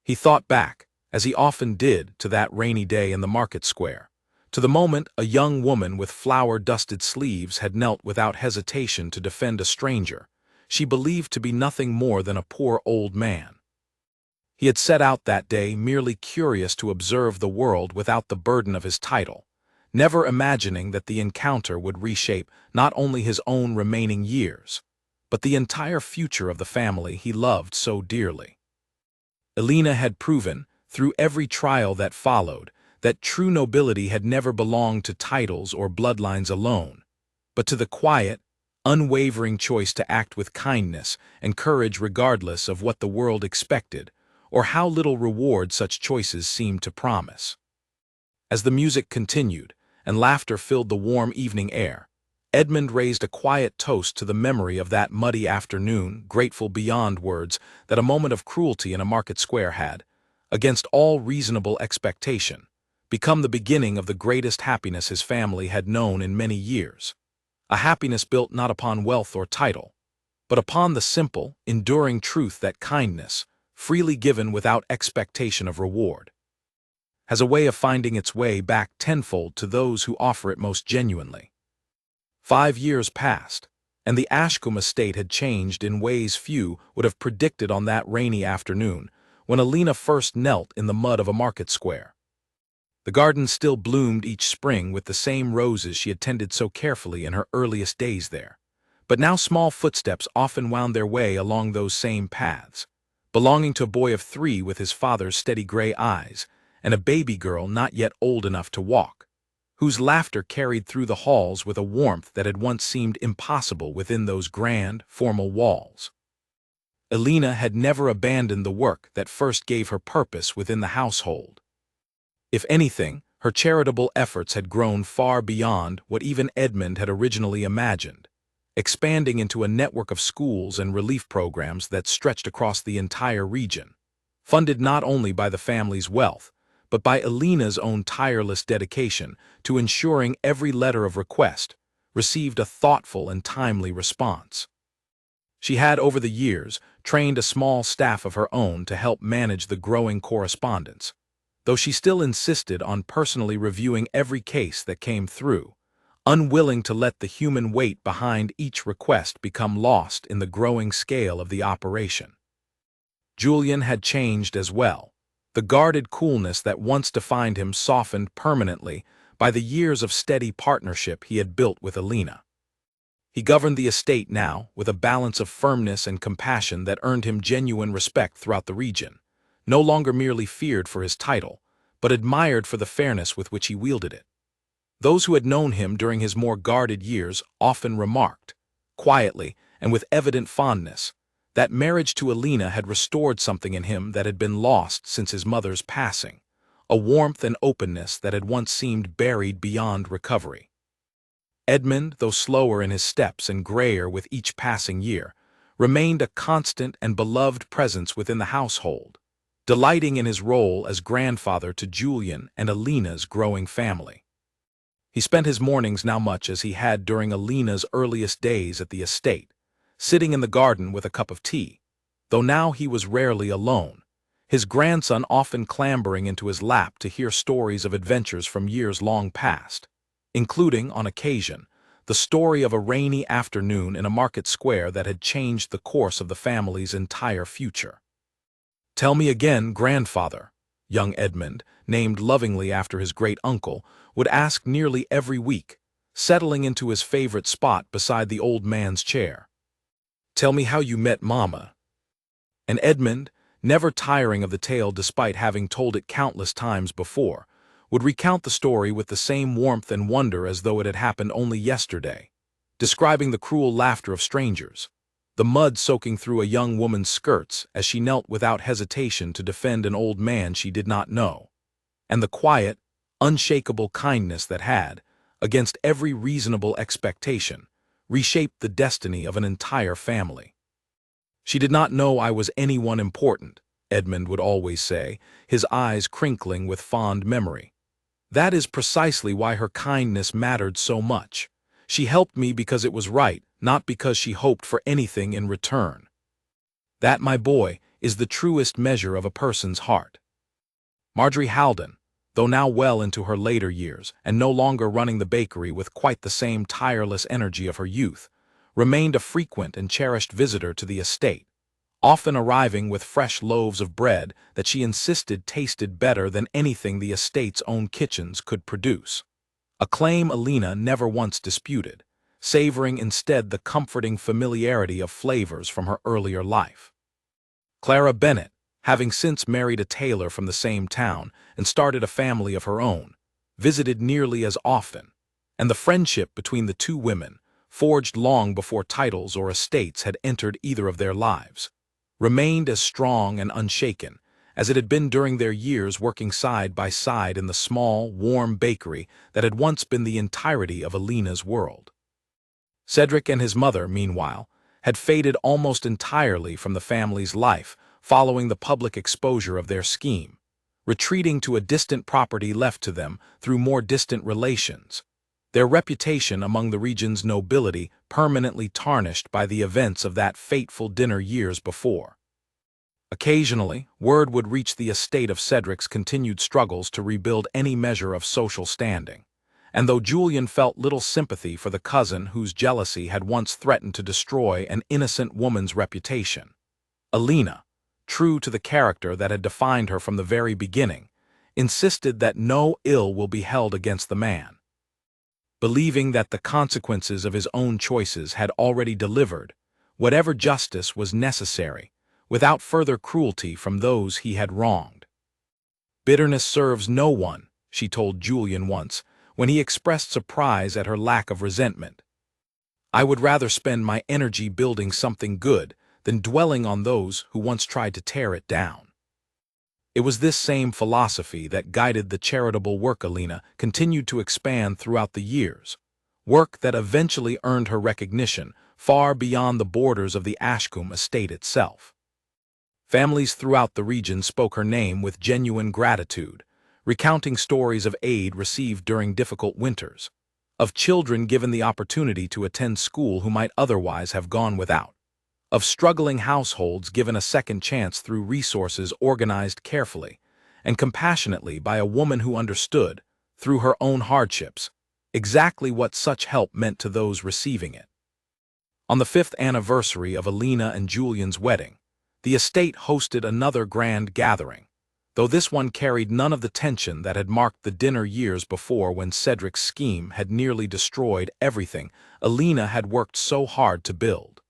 He thought back, as he often did, to that rainy day in the market square, to the moment a young woman with flower-dusted sleeves had knelt without hesitation to defend a stranger she believed to be nothing more than a poor old man. He had set out that day merely curious to observe the world without the burden of his title, never imagining that the encounter would reshape not only his own remaining years, but the entire future of the family he loved so dearly. Alina had proven, through every trial that followed, that true nobility had never belonged to titles or bloodlines alone, but to the quiet, unwavering choice to act with kindness and courage regardless of what the world expected, or how little reward such choices seemed to promise. As the music continued, and laughter filled the warm evening air, Edmund raised a quiet toast to the memory of that muddy afternoon, grateful beyond words that a moment of cruelty in a market square had, against all reasonable expectation, become the beginning of the greatest happiness his family had known in many years, a happiness built not upon wealth or title, but upon the simple, enduring truth that kindness, freely given without expectation of reward, has a way of finding its way back tenfold to those who offer it most genuinely. 5 years passed, and the Ashcombe estate had changed in ways few would have predicted on that rainy afternoon when Alina first knelt in the mud of a market square. The garden still bloomed each spring with the same roses she had tended so carefully in her earliest days there, But now small footsteps often wound their way along those same paths, belonging to a boy of 3 with his father's steady gray eyes, and a baby girl not yet old enough to walk, whose laughter carried through the halls with a warmth that had once seemed impossible within those grand, formal walls. Alina had never abandoned the work that first gave her purpose within the household. If anything, her charitable efforts had grown far beyond what even Edmund had originally imagined, expanding into a network of schools and relief programs that stretched across the entire region, funded not only by the family's wealth, but by Alina's own tireless dedication to ensuring every letter of request received a thoughtful and timely response. She had, over the years, trained a small staff of her own to help manage the growing correspondence, though she still insisted on personally reviewing every case that came through, unwilling to let the human weight behind each request become lost in the growing scale of the operation. Julian had changed as well. The guarded coolness that once defined him softened permanently by the years of steady partnership he had built with Alina. He governed the estate now with a balance of firmness and compassion that earned him genuine respect throughout the region, no longer merely feared for his title, but admired for the fairness with which he wielded it. Those who had known him during his more guarded years often remarked, quietly and with evident fondness, that marriage to Alina had restored something in him that had been lost since his mother's passing, a warmth and openness that had once seemed buried beyond recovery. Edmund, though slower in his steps and grayer with each passing year, remained a constant and beloved presence within the household, delighting in his role as grandfather to Julian and Alina's growing family. He spent his mornings now much as he had during Alina's earliest days at the estate, sitting in the garden with a cup of tea, though now he was rarely alone, his grandson often clambering into his lap to hear stories of adventures from years long past, including, on occasion, the story of a rainy afternoon in a market square that had changed the course of the family's entire future. "Tell me again, grandfather," young Edmund, named lovingly after his great-uncle, would ask nearly every week, settling into his favorite spot beside the old man's chair. "Tell me how you met Mama." And Edmund, never tiring of the tale despite having told it countless times before, would recount the story with the same warmth and wonder as though it had happened only yesterday, describing the cruel laughter of strangers, the mud soaking through a young woman's skirts as she knelt without hesitation to defend an old man she did not know, and the quiet, unshakable kindness that had, against every reasonable expectation, reshaped the destiny of an entire family. "She did not know I was anyone important," Edmund would always say, his eyes crinkling with fond memory. "That is precisely why her kindness mattered so much. She helped me because it was right, not because she hoped for anything in return. That, my boy, is the truest measure of a person's heart." Marjorie Halden, though now well into her later years and no longer running the bakery with quite the same tireless energy of her youth, remained a frequent and cherished visitor to the estate, often arriving with fresh loaves of bread that she insisted tasted better than anything the estate's own kitchens could produce, a claim Alina never once disputed, savoring instead the comforting familiarity of flavors from her earlier life. Clara Bennett, having since married a tailor from the same town and started a family of her own, visited nearly as often, and the friendship between the two women, forged long before titles or estates had entered either of their lives, remained as strong and unshaken as it had been during their years working side by side in the small, warm bakery that had once been the entirety of Alina's world. Cedric and his mother, meanwhile, had faded almost entirely from the family's life following the public exposure of their scheme, retreating to a distant property left to them through more distant relations, their reputation among the region's nobility permanently tarnished by the events of that fateful dinner years before. Occasionally, word would reach the estate of Cedric's continued struggles to rebuild any measure of social standing, and though Julian felt little sympathy for the cousin whose jealousy had once threatened to destroy an innocent woman's reputation, Alina, true to the character that had defined her from the very beginning, insisted that no ill will be held against the man. believing that the consequences of his own choices had already delivered whatever justice was necessary, without further cruelty from those he had wronged. "Bitterness serves no one," she told Julian once, when he expressed surprise at her lack of resentment. "I would rather spend my energy building something good than dwelling on those who once tried to tear it down." It was this same philosophy that guided the charitable work Alina continued to expand throughout the years, work that eventually earned her recognition far beyond the borders of the Ashcombe estate itself. Families throughout the region spoke her name with genuine gratitude, recounting stories of aid received during difficult winters, of children given the opportunity to attend school who might otherwise have gone without, of struggling households given a second chance through resources organized carefully and compassionately by a woman who understood, through her own hardships, exactly what such help meant to those receiving it. On the 5th anniversary of Alina and Julian's wedding, the estate hosted another grand gathering, though this one carried none of the tension that had marked the dinner years before when Cedric's scheme had nearly destroyed everything Alina had worked so hard to build.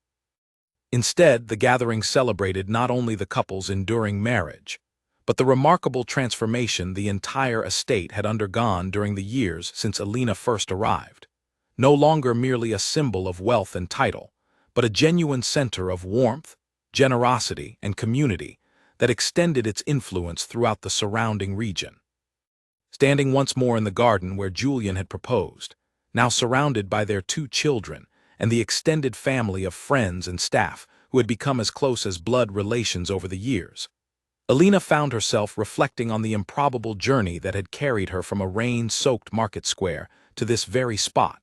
Instead, the gathering celebrated not only the couple's enduring marriage, but the remarkable transformation the entire estate had undergone during the years since Alina first arrived, no longer merely a symbol of wealth and title, but a genuine center of warmth, generosity, and community that extended its influence throughout the surrounding region. Standing once more in the garden where Julian had proposed, now surrounded by their 2 children and the extended family of friends and staff who had become as close as blood relations over the years, Alina found herself reflecting on the improbable journey that had carried her from a rain-soaked market square to this very spot,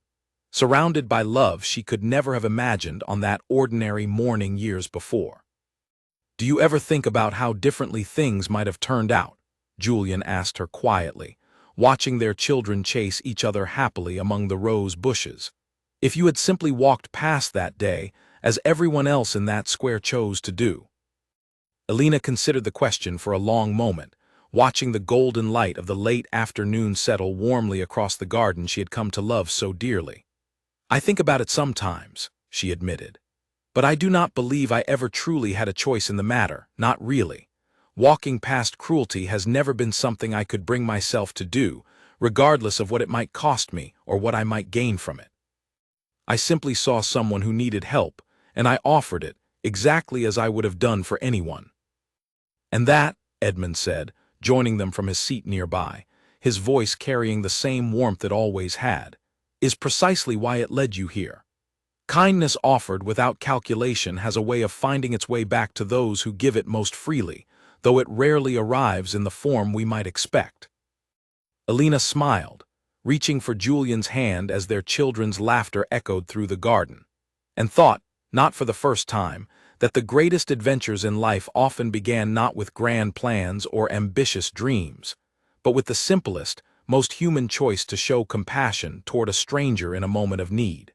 surrounded by love she could never have imagined on that ordinary morning years before. "Do you ever think about how differently things might have turned out?" Julian asked her quietly, watching their children chase each other happily among the rose bushes. "If you had simply walked past that day, as everyone else in that square chose to do?" Alina considered the question for a long moment, watching the golden light of the late afternoon settle warmly across the garden she had come to love so dearly. "I think about it sometimes," she admitted. "But I do not believe I ever truly had a choice in the matter, not really. Walking past cruelty has never been something I could bring myself to do, regardless of what it might cost me or what I might gain from it. I simply saw someone who needed help, and I offered it, exactly as I would have done for anyone." "And that," Edmund said, joining them from his seat nearby, his voice carrying the same warmth it always had, "is precisely why it led you here. Kindness offered without calculation has a way of finding its way back to those who give it most freely, though it rarely arrives in the form we might expect." Alina smiled, reaching for Julian's hand as their children's laughter echoed through the garden, and thought, not for the first time, that the greatest adventures in life often began not with grand plans or ambitious dreams, but with the simplest, most human choice to show compassion toward a stranger in a moment of need.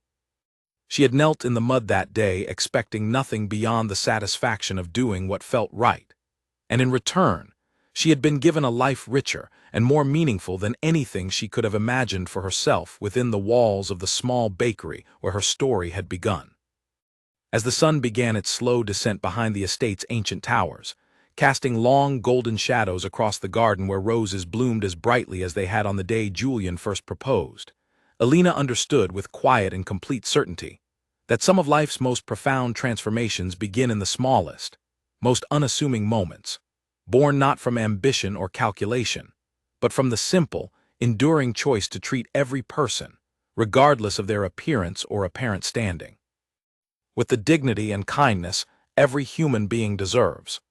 She had knelt in the mud that day expecting nothing beyond the satisfaction of doing what felt right, and in return, she had been given a life richer and more meaningful than anything she could have imagined for herself within the walls of the small bakery where her story had begun. As the sun began its slow descent behind the estate's ancient towers, casting long golden shadows across the garden where roses bloomed as brightly as they had on the day Julian first proposed, Alina understood with quiet and complete certainty that some of life's most profound transformations begin in the smallest, most unassuming moments, born not from ambition or calculation, but from the simple, enduring choice to treat every person, regardless of their appearance or apparent standing, with the dignity and kindness every human being deserves.